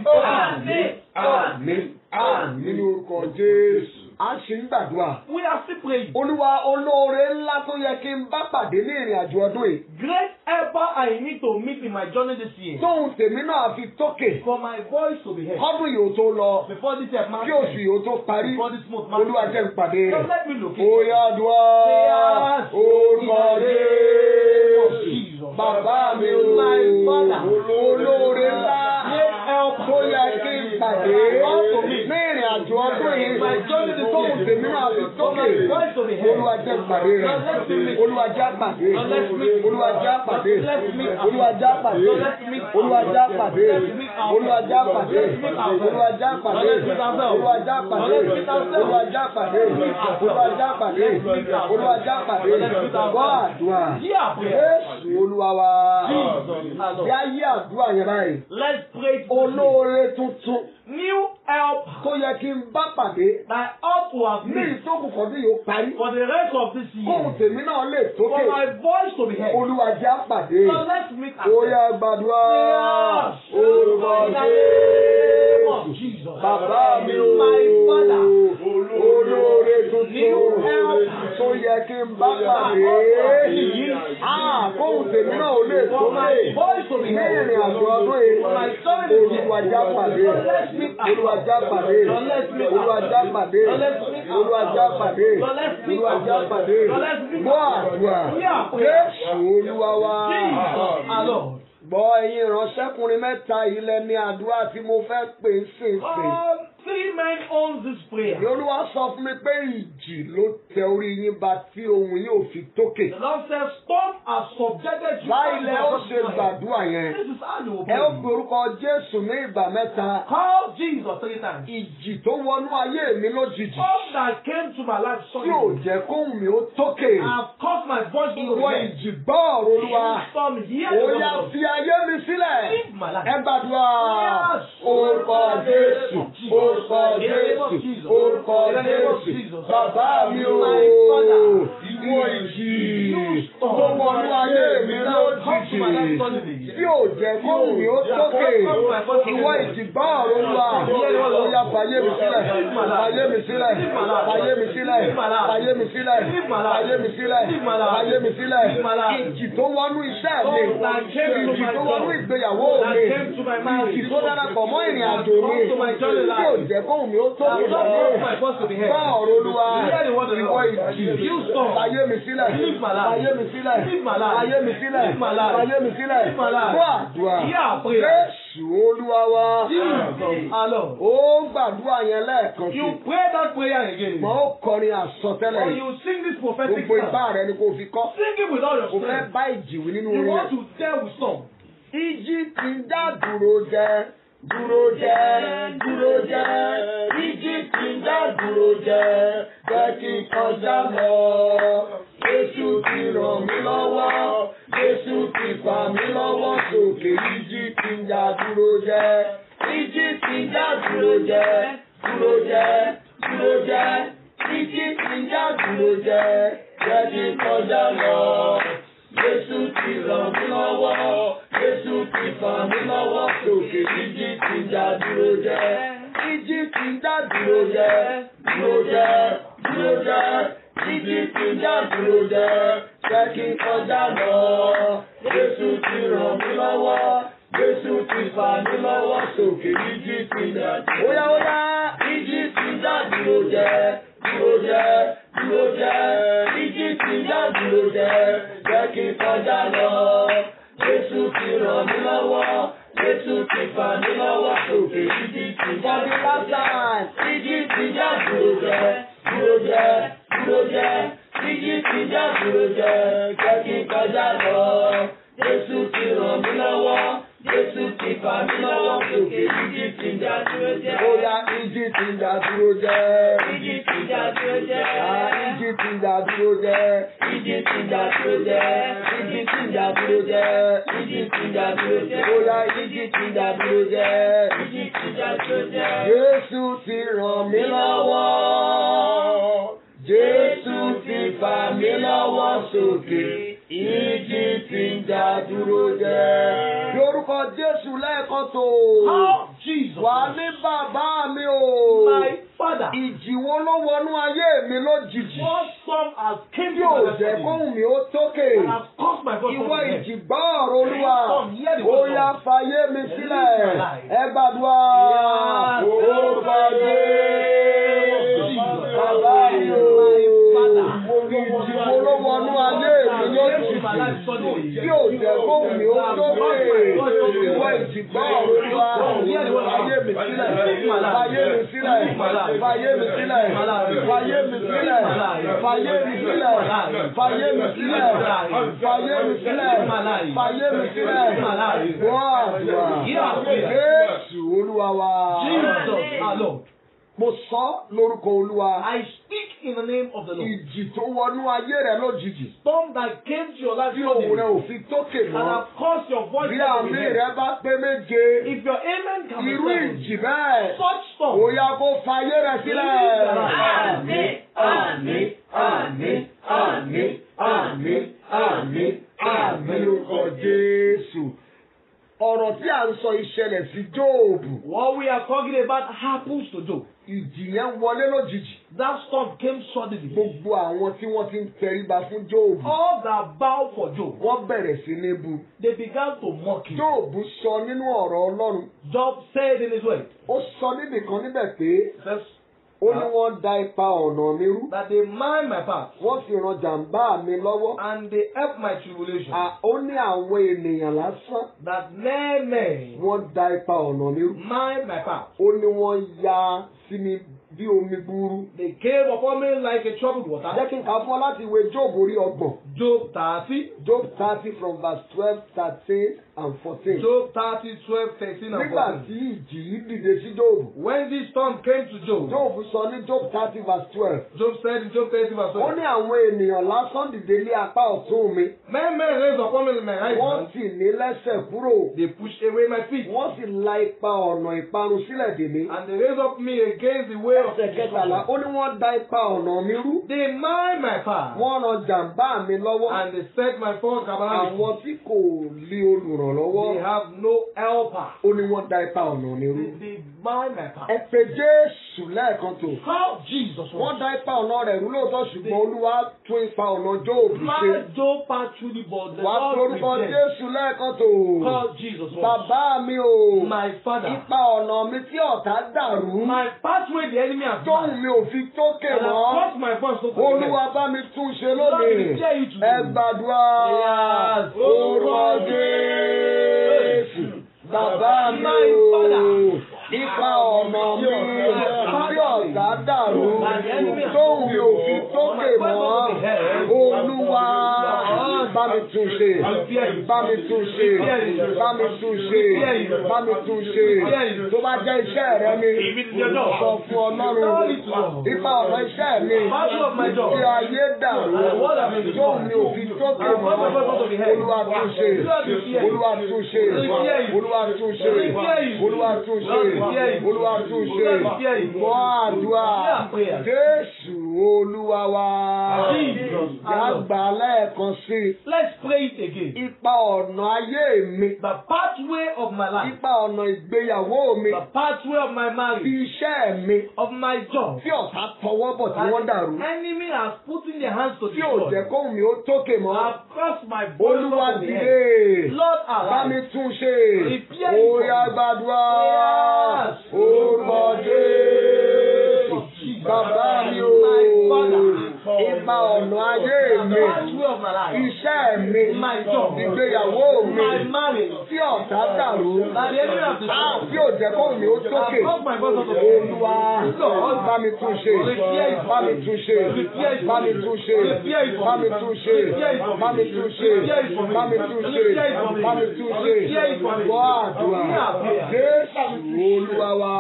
Àmín. Àmín. Àmín nínú orúkọ Jésù. A ṣì ń gbàdúrà. We are still praying. Olúwa olóore ńlá tó yẹ kí n bá pàdé ní ìrìn àjò ọdún yìí. Great helper I need to meet in my journey this year. Tóhùn tèmi náà fi tókè. For my voice to be heard. Kọ́dún yìí ó tó lọ. Before this year March Kí oṣù ends. yìí ó tó parí. Before this month March Olúwa jẹ́ n pàdé ends. rẹ̀. Just let me look. Oya àdúrà. Orúkọ Jésù. Bàbá mi ò. Olóore ńlá. Tó yẹ kí n pàdé. Ní ìrìn àjò ọdún yìí. Tóhùn tèmi náà fi tókè. Olúwa jẹ́ n pàdé rẹ̀. Olúwa jẹ́ pàdé. Olúwa jẹ́ pàdé. Olúwa jẹ́ pàdé. Olúwa jẹ́ pàdé. Olúwa jẹ́ pàdé. Olúwa jẹ́ pàdé. Olúwa jẹ́ pàdé. Olúwa jẹ́ pàdé. Olúwa jẹ́ pàdé. Olúwa jẹ́ pàdé. Gbọ́ àdúrà. Jésù Olúwa wa. Bí ayé àdúrà yẹn báyìí. Let's pray. Olóore tuntun. New help Tó yẹ kí n bá pàdé. that ought to have Ní been ìtókù kan tí yóò parí. for the rest of this Kóhùn year. tèmi náà lè For tókè. my voice to be heard. Olúwa jẹ́ pàdé. So let's meet at Oya gbàdúrà. Orúkọ Jésù. Bàbá mi ò. Olóore tuntun. Tó yẹ kí n bá pàdé. Kóhùn tèmi náà ò lè tókè. Ní ìrìn àjò ọdún yìí. Olúwa jẹ́ pàdé. Olúwa jẹ́ pàdé. Olúwa jẹ́ pàdé. Olúwa jẹ́ pàdé. Olúwa jẹ́ pàdé. Gbọ́ àdúrà. Jésù Olúwa wa. Gbọ́ ẹ̀yin ìránṣẹ́kùnrin mẹ́ta ilẹ̀ ní àdúrà tí mo fẹ́ pè é sèǹsè. Three men own this prayer. Olúwa sọ fún mi pé ìjì ló tẹ orí yín ba tí ohùn yóò fi tókè. The Lord says, storm has subjected you. Láìlẹ̀ ó ṣe gbàdúrà yẹn. This is how you will Ẹ ó pray. pe orúkọ Jésù ní ìgbà mẹ́ta. Call Jesus 3 times. Ìjì tó wọnú ayé mi lójijì. Storm that came to my life Tí ò suddenly. jẹ́ kóhùn mi ó tókè. I have caused my voice to be Ìwọ heard. ìjì gbọ́ ọ̀rọ̀ Olúwa. Storm here. Ó yá fi ayé mi sílẹ̀. Leave my life. Ẹ gbàdúrà. Orúkọ Jésù. Orúkọ Jésù. Orúkọ Jésù. Bàbá mi ò. Ìwọ ìjì. Tó storm tó wọnú ayé mi that comes to my life lójijì suddenly. tí ò jẹ́ kóhùn mi ó tókè ìwọ ìjìgbọ́ ọ̀rọ̀ Olúwa ó yá fàyè mi sílẹ̀ fàyè mi sílẹ̀ fàyè mi sílẹ̀ fàyè mi sílẹ̀ fàyè mi sílẹ̀ fàyè mi sílẹ̀ ìjì tó wọnú iṣẹ́ mi ìjì tó wọnú ìgbéyàwó mi ìjì tó darapọ̀ mọ́ ìrìn àjò mi tí ò jẹ́ kóhùn mi ó tókè gbọ́ ọ̀rọ̀ Olúwa ìwọ ìjì fàyè mi sílẹ̀ fàyè mi sílẹ̀ fàyè mi sílẹ̀ fàyè mi sílẹ̀ gbọ́ àdúrà Jésù Olúwa wa ó gbàdúrà yẹn lẹ́ẹ̀kan sí. You pray that prayer again. Mọ̀ ó kọrin àsọtẹ́lẹ̀ Or yìí. you sing this prophetic Gbogbo ipá psalm. rẹ ni kò fi kọ́. Sing it with all your Kò fẹ́ strength. bá ìjì wí nínú You orin want rẹ̀. to deal with storm. Ìjì ti ń dá dúró jẹ́, dúró jẹ́, dúró jẹ́. Ìjì ti ń dá dúró jẹ́, jẹ́ kí n kọjá lọ. Jésù ti ràn mí lọ́wọ́, Jésù ti fà mí lọ́wọ́ sókè. Ìjì ti ń dá dúró jẹ́, ìjì ti ń dá dúró jẹ́, dúró jẹ́, dúró jẹ́. Ìjì ti ń dá dúró jẹ́, jẹ́ kí n kọjá lọ. Jésù ti ràn mí lọ́wọ́, Jésù ti fà mí lọ́wọ́ sókè. Ìjì ti ń dá dúró jẹ́, ìjì ti ń dá dúró jẹ́, dúró jẹ́, dúró jẹ́. Ìjì ti ń dá dúró jẹ́, jẹ́ kí n kọjá lọ. Jésù ti ràn mí lọ́wọ́, Jésù ti fà mí lọ́wọ́ sókè. Ìjì ti ń dá dúró jẹ́. Óyá, ìjì ti ń dá dúró jẹ́, dúró jẹ́, dúró jẹ́. Ìjì ti ń dá dúró jẹ́, jẹ́ kí n kọjá lọ. Jésù ti ràn mí lọ́wọ́, Jésù ti fà mí lọ́wọ́ sókè. Ìjì ti ń dá dúró jẹ́, ìjì ti ń dá dúró jẹ́, dúró jẹ́, dúró jẹ́. Ìjì ti ń dá dúró jẹ́, jẹ́ kí n kọjá lọ. Jésù ti ràn mí lọ́wọ́, Jésù ti fà mí lọ́wọ́ sókè. Ìjì ti ń dá dúró jẹ́. Óyá, ìjì ti ń dá dúró jẹ́. Ìjì ti ń dá dúró jẹ́. Ìjì ti ń dá dúró jẹ́. Ìjì ti ń dá dúró jẹ́. Ìjì ti ń dá dúró jẹ́. Ìjì ti ń dá dúró jẹ́. Óyá, ìjì ti ń dá dúró jẹ́. Ìjì ti ń dá dúró jẹ́. Jésù ti ràn mí lọ́wọ́. Jésù ti fà mí lọ́wọ́ sókè. Ìjì ti ń dá dúró jẹ́. Lórúkọ Jésù lẹ́ẹ̀kan tó. How Jesus, Wà ní bàbá mi o. my Father, Ìjì wo ló wọnú ayé mi lójijì? what storm has came Tí to ò my jẹ́ life kóhùn mi ó tókè. and has caused my voice to Ìwọ be heard. ìjì gbọ́ ọ̀rọ̀ Olúwa. Ó yá fàyè mi sílẹ̀. Ẹ gbàdúrà. Orúkọ Jésù. Bàbá mi o. Ìjì wo ló wọnú ayé mi lójijì? Tí ò jẹ́ kóhùn mi ó tókè. Ìwọ ìjì gbọ́ ọ̀rọ̀ Olúwa. Fàyè mi sílẹ̀. Fàyè mi sílẹ̀. Fàyè mi sílẹ̀. Fàyè mi sílẹ̀. Fàyè mi sílẹ̀. Fàyè mi sílẹ̀. Fàyè mi sílẹ̀. Fàyè mi sílẹ̀. Gbọ́ àdúrà. Jésù Olúwa wa. Jesus, our Lord. Mo sọ lórúkọ Olúwa. I speak in the name of the Lord. Ìjì tó wọnú ayé rẹ lójijì. Storm that came to your life Tí òun rẹ suddenly ò fi tókè and mọ́. have caused your voice Bí to be àmì heard. rẹ bá pé méje. If your amen can be Irú seven, ìjì bẹ́ẹ̀. such storm, Ó yá kó fàyè rẹ sílẹ̀. Àmín, Àmín, àmín, àmín, àmín, àmín, àmín lórúkọ Jésù. Ọ̀rọ̀ tí à ń sọ ìṣẹ̀lẹ̀ sí Jóòbù. what we are talking about happens to Job. Ìjì yẹn wọlé lójijì. That storm came suddenly. Gbogbo àwọn tí wọ́n ti ń tẹríba fún Jóòbù. All that bow for Job, Wọ́n bẹ̀rẹ̀ sí ní bú. they began to mock him. Jóòbù sọ nínú ọ̀rọ̀ Ọlọ́run. Job said in his word, Ó sọ níbìkan níbẹ̀ pé says, ó ní wọ́n da ipa ọ̀nà mi rú. that they mind my path Wọ́n fi ran jàǹbá mi lọ́wọ́. and they help my tribulation. Ó ní àwọn ènìyàn lásán. That men Wọ́n da ipa ọ̀nà mi rú. mind my path. Ó ní wọ́n ya sí mi bí omi gbúrú. They came upon me like a troubled water. Jẹ́ kí n kà fún ọ láti ìwé Jóòbù orí ọgbọ̀n. Job 30, Job 30 from verse 12, 13 and 14. Job 30, 12, 13 and Nígbà 14. tí ìjì yìí dìde sí Jóòbù. When this storm came to Job, Jóòbù sọ ní Job 30 verse 12. Job said in Job 30 verse Ó 12, ní àwọn ènìyàn lásán dìde lé apá ọ̀tún mi. men raised upon me my right Wọ́n hand, sì ní lẹ́sẹ̀ kúrò. they pushed away my feet, Wọ́n sì la ipa ọ̀nà ìparun sílẹ̀ dè mí. and they raised up me against the way ẹsẹ̀ kẹtàlá ó ní wọ́n da ipa ọ̀nà mi rú. They mine my path. Wọ́n ran jàǹbá mi lọ́wọ́. And they set my foot about me. Àwọn tí kò lé olùrànlọ́wọ́. They have no helper. Ó ní wọ́n da ipa ọ̀nà mi rú. They mine my path. Ẹ pe Jésù lẹ́ẹ̀kan tó. Call Jesus. Wọ́n da ipa ọ̀nà rẹ̀ rú lóòótọ́ ṣùgbọ́n Olúwa tún ipa ọ̀nà Jóòbù ṣe. My Job path through the body. Wà á forúkọ Jésù lẹ́ẹ̀kan tó. Call Jesus. Bàbá mi o. My father. Ipa ọ̀nà mi tí ọ̀tá dàrú. My pathway the enemy has Tóun made. mi ò fi tókè And I mọ́. cross my voice to Olúwa bá mi tún ṣe lónìí. Ẹ gbàdúrà. Orúkọ Jésù. Bàbá mi o. Ipa ọ̀nà mi tí ọ̀tá dàrú. Tóun mi ò fi tókè mọ́. Olúwa bá mi tún ṣe. Bá mi tún ṣe. Bá mi tún ṣe. Bá mi tún ṣe. Tó bá jẹ́ iṣẹ́ rẹ ni sọ fún Ọlọ́run. Ipa ọ̀nà iṣẹ́ mi tí ayé dàrú. Tóun mi ò fi tókè mọ́. Olúwa tún ṣe. Olúwa tún ṣe. Olúwa tún ṣe. Olúwa tún ṣe. Olúwa tún ṣe. Gbọ́ àdúrà. Jésù Olúwa wa. Yàgbà lẹ́ẹ̀kan sí. Let's pray it again. Ipa ọ̀nà ayé mi. The pathway of my life. Ipa ọ̀nà ìgbéyàwó mi. The pathway of my Ti marriage. iṣẹ́ mi. Of my job. Tí ọ̀tá tọwọ́ bọ̀ tí wọ́n dàrú. Enemy has put in their hands to Tí ò jẹ́ kóhùn mi ó tókè mọ́. I've crossed my voice Olúwa over the dìde. head. Lord, Bá mi arise. tún ṣe. Repair it. Ó yá gbàdúrà. Orúkọ Jésù. Bàbá mi o. Ipa ọ̀nà ayé mi. Pathway of my life. Iṣẹ́ mi. My job. Ìgbéyàwó mi. My marriage. Tí ọ̀tá dàrú. The enemy has destroyed. Tí ò jẹ́ kóhùn mi ó tókè. I've crossed my voice over the head. Olúwa bá mi tún ṣe. Bá mi tún ṣe. Bá mi tún ṣe. Bá mi tún ṣe. Bá mi tún ṣe. Bá mi tún ṣe. Bá mi tún ṣe. Gbọ́ àdúrà. Jésù Olúwa wa.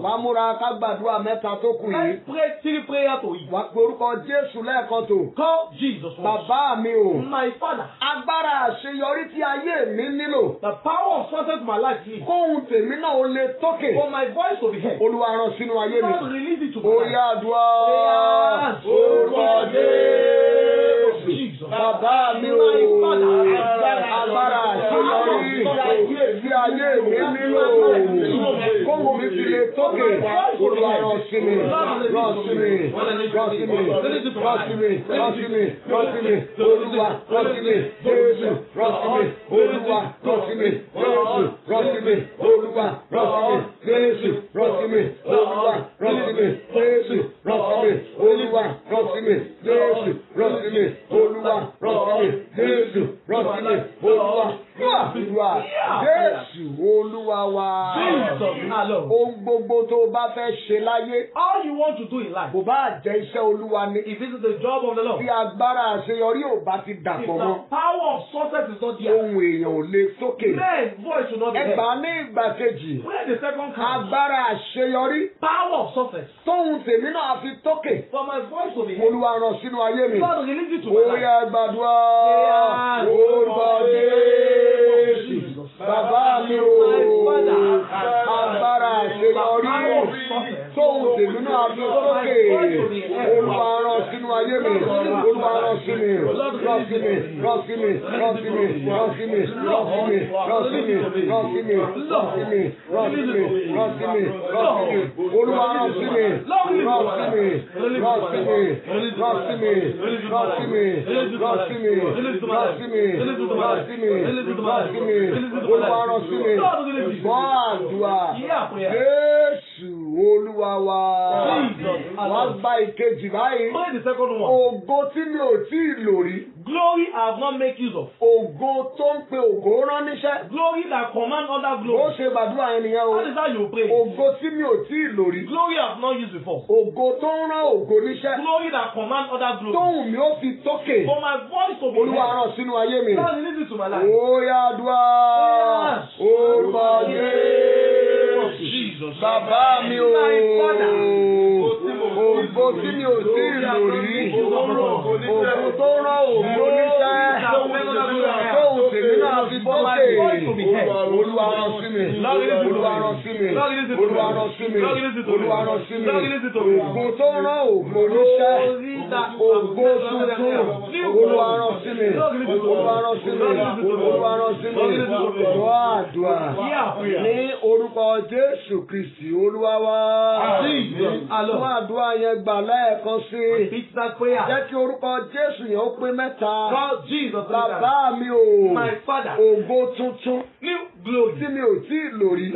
Wà á múra ká gbàdúrà mẹ́ta tó kù yìí. Let's pray 3 prayers to it. Wà á pe orúkọ Jésù lẹ́ẹ̀kan tó. Call Jesus. Bàbá mi o. My father. Agbára àṣeyọrí tí ayé mi nílò. The power of success in my life needs. Kóhun tèmi náà ó lè tókè. For my voice to be heard. Olúwa rán sínú ayé mi. God release it to me. Ó yá àdúrà. Orúkọ Jésù. Bàbá mi o. Agbára àṣeyọrí tí ayé mi nílò. Kóhun mi fi lè tókè. Olúwa rán sí mi. Rán sí mi. Rán sí mi. Rán sí mi. Rán sí mi. Rán sí mi. Olúwa rán sí mi. Jésù rán sí mi. Olúwa rán sí mi. Jésù rán sí mi. Olúwa rán sí mi. Jésù rán sí mi. Olúwa rán sí mi. Jésù rán sí mi. Olúwa rán sí mi. Jésù rán sí mi. Olúwa rán sí mi. Jésù rán sí mi. Olúwa àdúrà. Jésù Olúwa wa. Ohun gbogbo tó o bá fẹ́ ṣe láyé. All you want to do in life. Kò bá jẹ́ iṣẹ́ Olúwa ni. If it is the job of the Lord. Bí agbára àṣeyọrí ò bá ti If dàpọ̀ the mọ́. power of success is not there. Ohun èèyàn ò lè sókè. Men voice should not be heard. Ẹgbàá ní ìgbà kejì. Where the second comes. Agbára àṣeyọrí. Power of success. Tóhun tèmi náà fi tókè. For my voice to be heard. Olúwa rán sínú ayé mi. God release it to my Ó life. yá gbàdúrà. Orúkọ Jésù. Bàbá mi o. Agbára àṣeyọrí. Tóhun tèmi náà fi tókè. Olúwa rán sínú ayé mi. Olúwa rán sí mi. Rán sí mi. Rán sí mi. Rán sí mi. Rán sí mi. Rán sí mi. Rán sí mi. Rán sí mi. Rán sí mi. Rán sí mi. Rán sí mi. Rán sí mi. Olúwa rán sí mi. Rán sí mi. Rán sí mi. Rán sí mi. Rán sí mi. Rán sí mi. Rán sí mi. Rán sí mi. Rán sí mi. Olúwa rán sí mi. Gbọ́ àdúrà. Jésù Olúwa wa. Wá gba ìkejì báyìí. Pray the second one. Ògo tí mi ò tí ì lò rí. Glory I have not made use of. Ògo tó ń pe ògo rán níṣẹ́. Glory that command other Ó glory. ṣe gbàdúrà ènìyàn o. That is how you pray. Ògo tí mi ò tí ì lò rí. Glory I have not used before. Ògo tó ń rán ògo níṣẹ́. Glory that command other glory. Tóhùn mi ó fi tókè. For my voice to be Olúwa heard. rán sínú ayé mi. God release it to my life. Ó yá àdúrà. Orúkọ Jésù. Bàbá mi o. Ògo tí mi ò tí ì lò rí. Ògo tó rán ògo níṣẹ́. Tóhùn tèmi náà fi tókè. to be heard. Olúwa rán sí mi. Lord, release it to Olúwa me. rán sí mi. Lord, release it to me. Olúwa rán sí mi. Lord, release it to me. Olúwa rán sí mi. Lord, release it to me. Ògo tó rán ògo níṣẹ́. Ògo tuntun. Olúwa rán sí mi. Olúwa rán sí mi. Olúwa rán sí mi. Wá àdúrà. Ní orúkọ Jésù Kristì Olúwa wa. Wá àdúrà yẹn gbà lẹ́ẹ̀kan sí. Jẹ́ kí orúkọ Jésù yẹn ó pé mẹ́ta. Bàbá mi o. Ògo tuntun. Tí mi ò tí ì lò rí.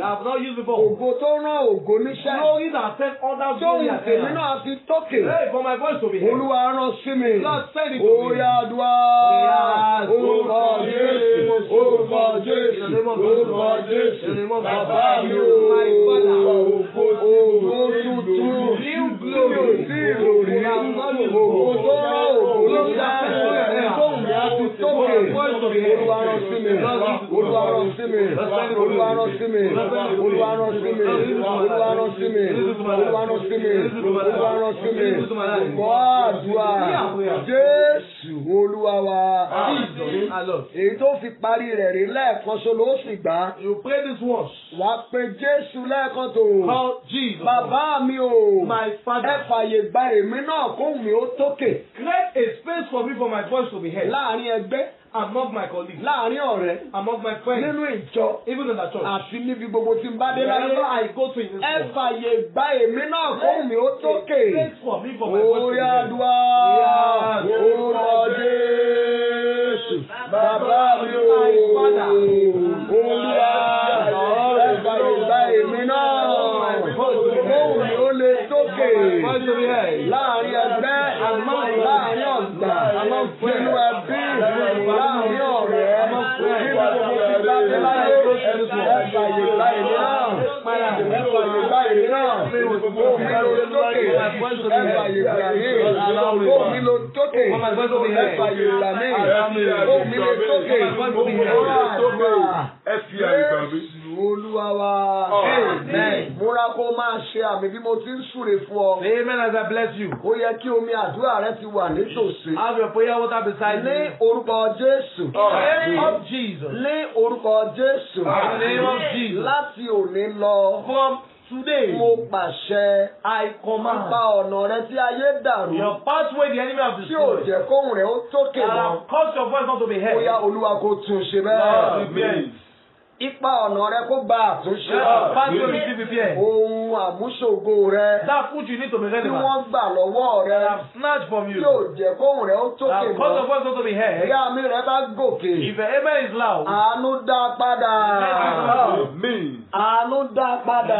Ògo tó rán ògo níṣẹ́. Tóhùn tèmi náà fi tókè. Olúwa rán sí mi. Orí àdúrà. Orúkọ Jésù. Orúkọ Jésù. Orúkọ Jésù. Bàbá mi o. Ògo tuntun. Tí mi ò tí ì lò rí. Ògo tó rán ògo níṣẹ́. Tóhùn mi á fi tókè. Olúwa rán sí mi. Olúwa rán sí mi. Olúwa rán sí mi. Olúwa rán sí mi. Olúwa rán sí mi. Olúwa rán sí mi. Olúwa rán sí mi. Gbọ́ àdúrà. Jésù Olúwa wa. Èyí tó fi parí rẹ̀ rí lẹ́ẹ̀kan ṣo ló sì gbà. You pray this once. Wàá pe Jésù lẹ́ẹ̀kan tó. Call Jesus. Bàbá mi o. My Father. Ẹ fàyè gba èmi náà kóhùn mi ó tókè. Create a space for me for my voice to be heard. Láàárín ẹgbẹ́. Among my colleagues. Láàárín ọ̀rẹ́. Among my friends. Nínú ìjọ. Even in the church. Àti níbi gbogbo tí n bá dé láyé. Wherever I go to in this Ẹ world. fàyè gba èmi náà kóhùn mi ó tókè. Space for me for my voice to be Orí heard. àdúrà. Orúkọ Jésù. Bàbá mi o. Olúwa. Ẹ fàyè gba èmi náà. Kóhùn mi ó lè tókè. Láàárín ẹgbẹ́. Láàárín ọ̀gbà. Nínú ẹbí. Láàárín ọ̀rẹ́. Nínú gbogbo tí bá dé láyé. Ẹ fàyè gba èmi náà. Ẹ fàyè gba èmi náà. Kóhùn mi ló tókè. Ẹ fàyè gbà mí. Kóhùn mi ló tókè. Ẹ fàyè gbà mí. Kóhùn mi ló tókè. Ẹ fi àyè gbà mí. Olúwa wa. Múra kó máa ṣe àmì bí mo ti ń súre fún ọ. Amen as I bless you. Ó yẹ kí omi àdúrà rẹ ti wà nítòsí. Have your prayer water beside Ní you. orúkọ Jésù. In the name of Jesus. Ní orúkọ Jésù. In the name of Jesus. Láti òní lọ. From today, Mo pàṣẹ. I command Nípa ọ̀nà rẹ tí ayé dàrú. your pathway the enemy have Tí ò destroyed. jẹ́ kóhùn rẹ̀ ó tókè And mọ́. have caused your voice not to be Ó heard. yá Olúwa kó tún ṣe Lord, bẹ́ẹ̀. repair it. Ipa ọ̀nà rẹ kó gba àtúnṣe. Let your pathway receive repair. Ohun àmúṣògo rẹ. That which you need to be Tí relevant. wọ́n gbà lọ́wọ́ That rẹ. have snatched from Tí you. ò jẹ́ kóhùn rẹ̀ ó That tókè have caused your mọ́. voice not to be heard. Bí àmì rẹ bá gòkè. If your amen is loud, Àánú dá padà. Amen. Àánú dá padà.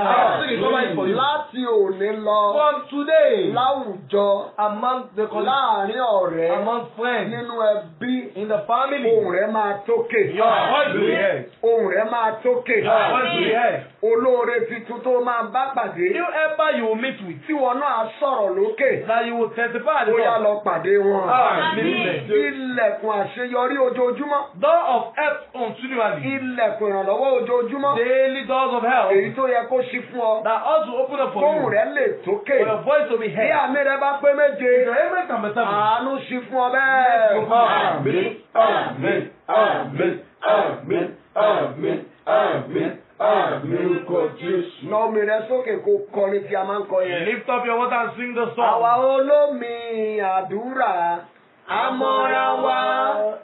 Láti òní lọ. from today, Láwùjọ. among the colleagues, Láàárín ọ̀rẹ́. among friends, Nínú ẹbí. in the family, Ohùn rẹ̀ máa tókè. your voice will be heard. Ohùn rẹ̀ máa tókè. Your voice will be heard. Olóore tuntun tó máa bá pàdé. New helper you will meet with, Tí wọn náà sọ̀rọ̀ lókè. that you will testify at the Ó yá door. lọ pàdé wọn. Amen. Ilẹ̀kùn àṣeyọrí ojoojúmọ́. Door of help continually. Ilẹ̀kùn ìrànlọ́wọ́ ojoojúmọ́. Daily doors of help Èyí tó yẹ kó ṣí fún ọ. that ought to open up for Kóhùn you. rẹ̀ lè tókè. For your voice to be Bí heard. àmì rẹ̀ bá pé méje. Your amen can be seven. Àánú ṣí fún ọ bẹ́ẹ̀. Amen. Amen. Amen. Amen. Amen. Amen. Amen. Orúkọ Jésù. Nà omi rẹ̀ sókè kó kọrin tí a máa ń kọ yẹn. Lift up your water and sing the Àwa song. olómi àdúrà, àmọ́ra wa,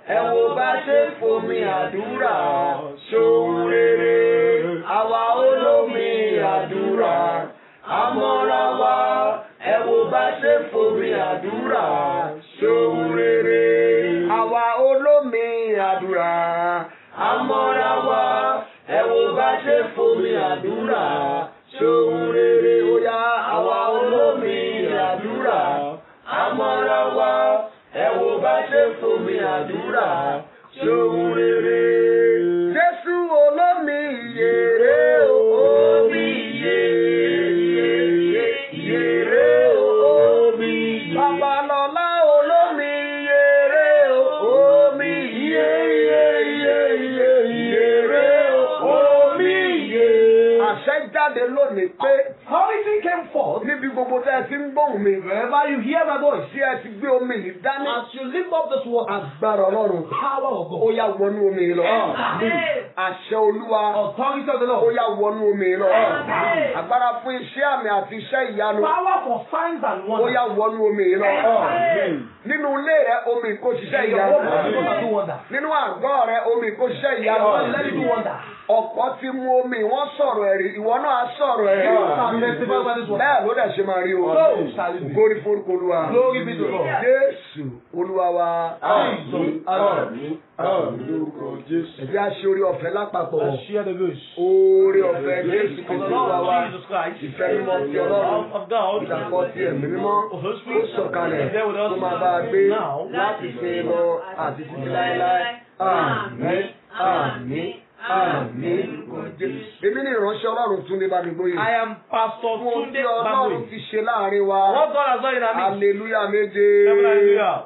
ẹ wo bá ṣe fomi àdúrà, ṣohun rere. Àwa olómi àdúrà, àmọ́ra wa, ẹ wo bá ṣe fomi àdúrà, ṣohun rere. Àwa olómi àdúrà, àmọ́ra wa, ẹ wo bá ṣe fomi àdúrà, ṣohun rere. Ó yá àwa olómi àdúrà, àmọ́ra wa, ẹ wo bá ṣe fomi àdúrà, ṣohun rere. Jésù olómi ìyèrè omi ìyèrè omi. Babalọ́lá olómi ìyèrè omi ìyèrè omi. Àṣẹ jáde jáde lónìí pé Authority came forth. níbi gbogbo tẹ́ ẹ ti ń gbóhùn mi. Wherever you hear my voice, tí ẹ ti gbé omi yìí dání. as you lift up this water, agbára Ọlọ́run. power of ó God, yá wọnú omi yìí lọ. àṣẹ Olúwa. authority of the ó Lord, yá wọnú omi yìí lọ. agbára fún iṣẹ́ àmì àti iṣẹ́ ìyanu. power for signs and ó wonders. yá wọnú omi yìí lọ. nínú ilé rẹ omi kò ṣiṣẹ́ In your ìyanu. home, let it go and do wonders. nínú àgọ́ rẹ omi kò ṣiṣẹ́ In your ìyanu. body, let it do wonders. ọ̀pọ̀ ti mu omi wọ́n sọ̀rọ̀ ẹ̀rí ìwọ náà á sọ̀rọ̀ ẹ̀rí. You shall testify about this water. bẹ́ẹ̀ ló dẹ̀ ṣe máa rí o. So shall it be. Glory forúkọ Olúwa. Glory be to God. Jésù Olúwa wa. Àmín. Lórúkọ Jésù. Ẹ jẹ́ á ṣe oore ọ̀fẹ́ lápapọ̀. Let's share the grace Oore ọ̀fẹ́ Jésù of the Kristi Olúwa Lord wa. Jesus Christ, Ìfẹ́ mímọ́ ti Ọlọ́run. of God, Ìdàpọ̀ ti ẹ̀mí mímọ́. of His Ó Spirit, sọ̀kalẹ̀ is there with us tó máa bá a gbé now. láti ṣe lọ àti títí láéláé. Àmín. Àmín. Àmín. Èmi ní ìránṣẹ́ Ọlọ́run Túndé Bámigbóyè. I am Pastor Fún ohun Tunde tí Ọlọ́run Bamwe. ti ṣe láàrin wa. What God has done in our midst. Hallelujah méje. Hallelujah.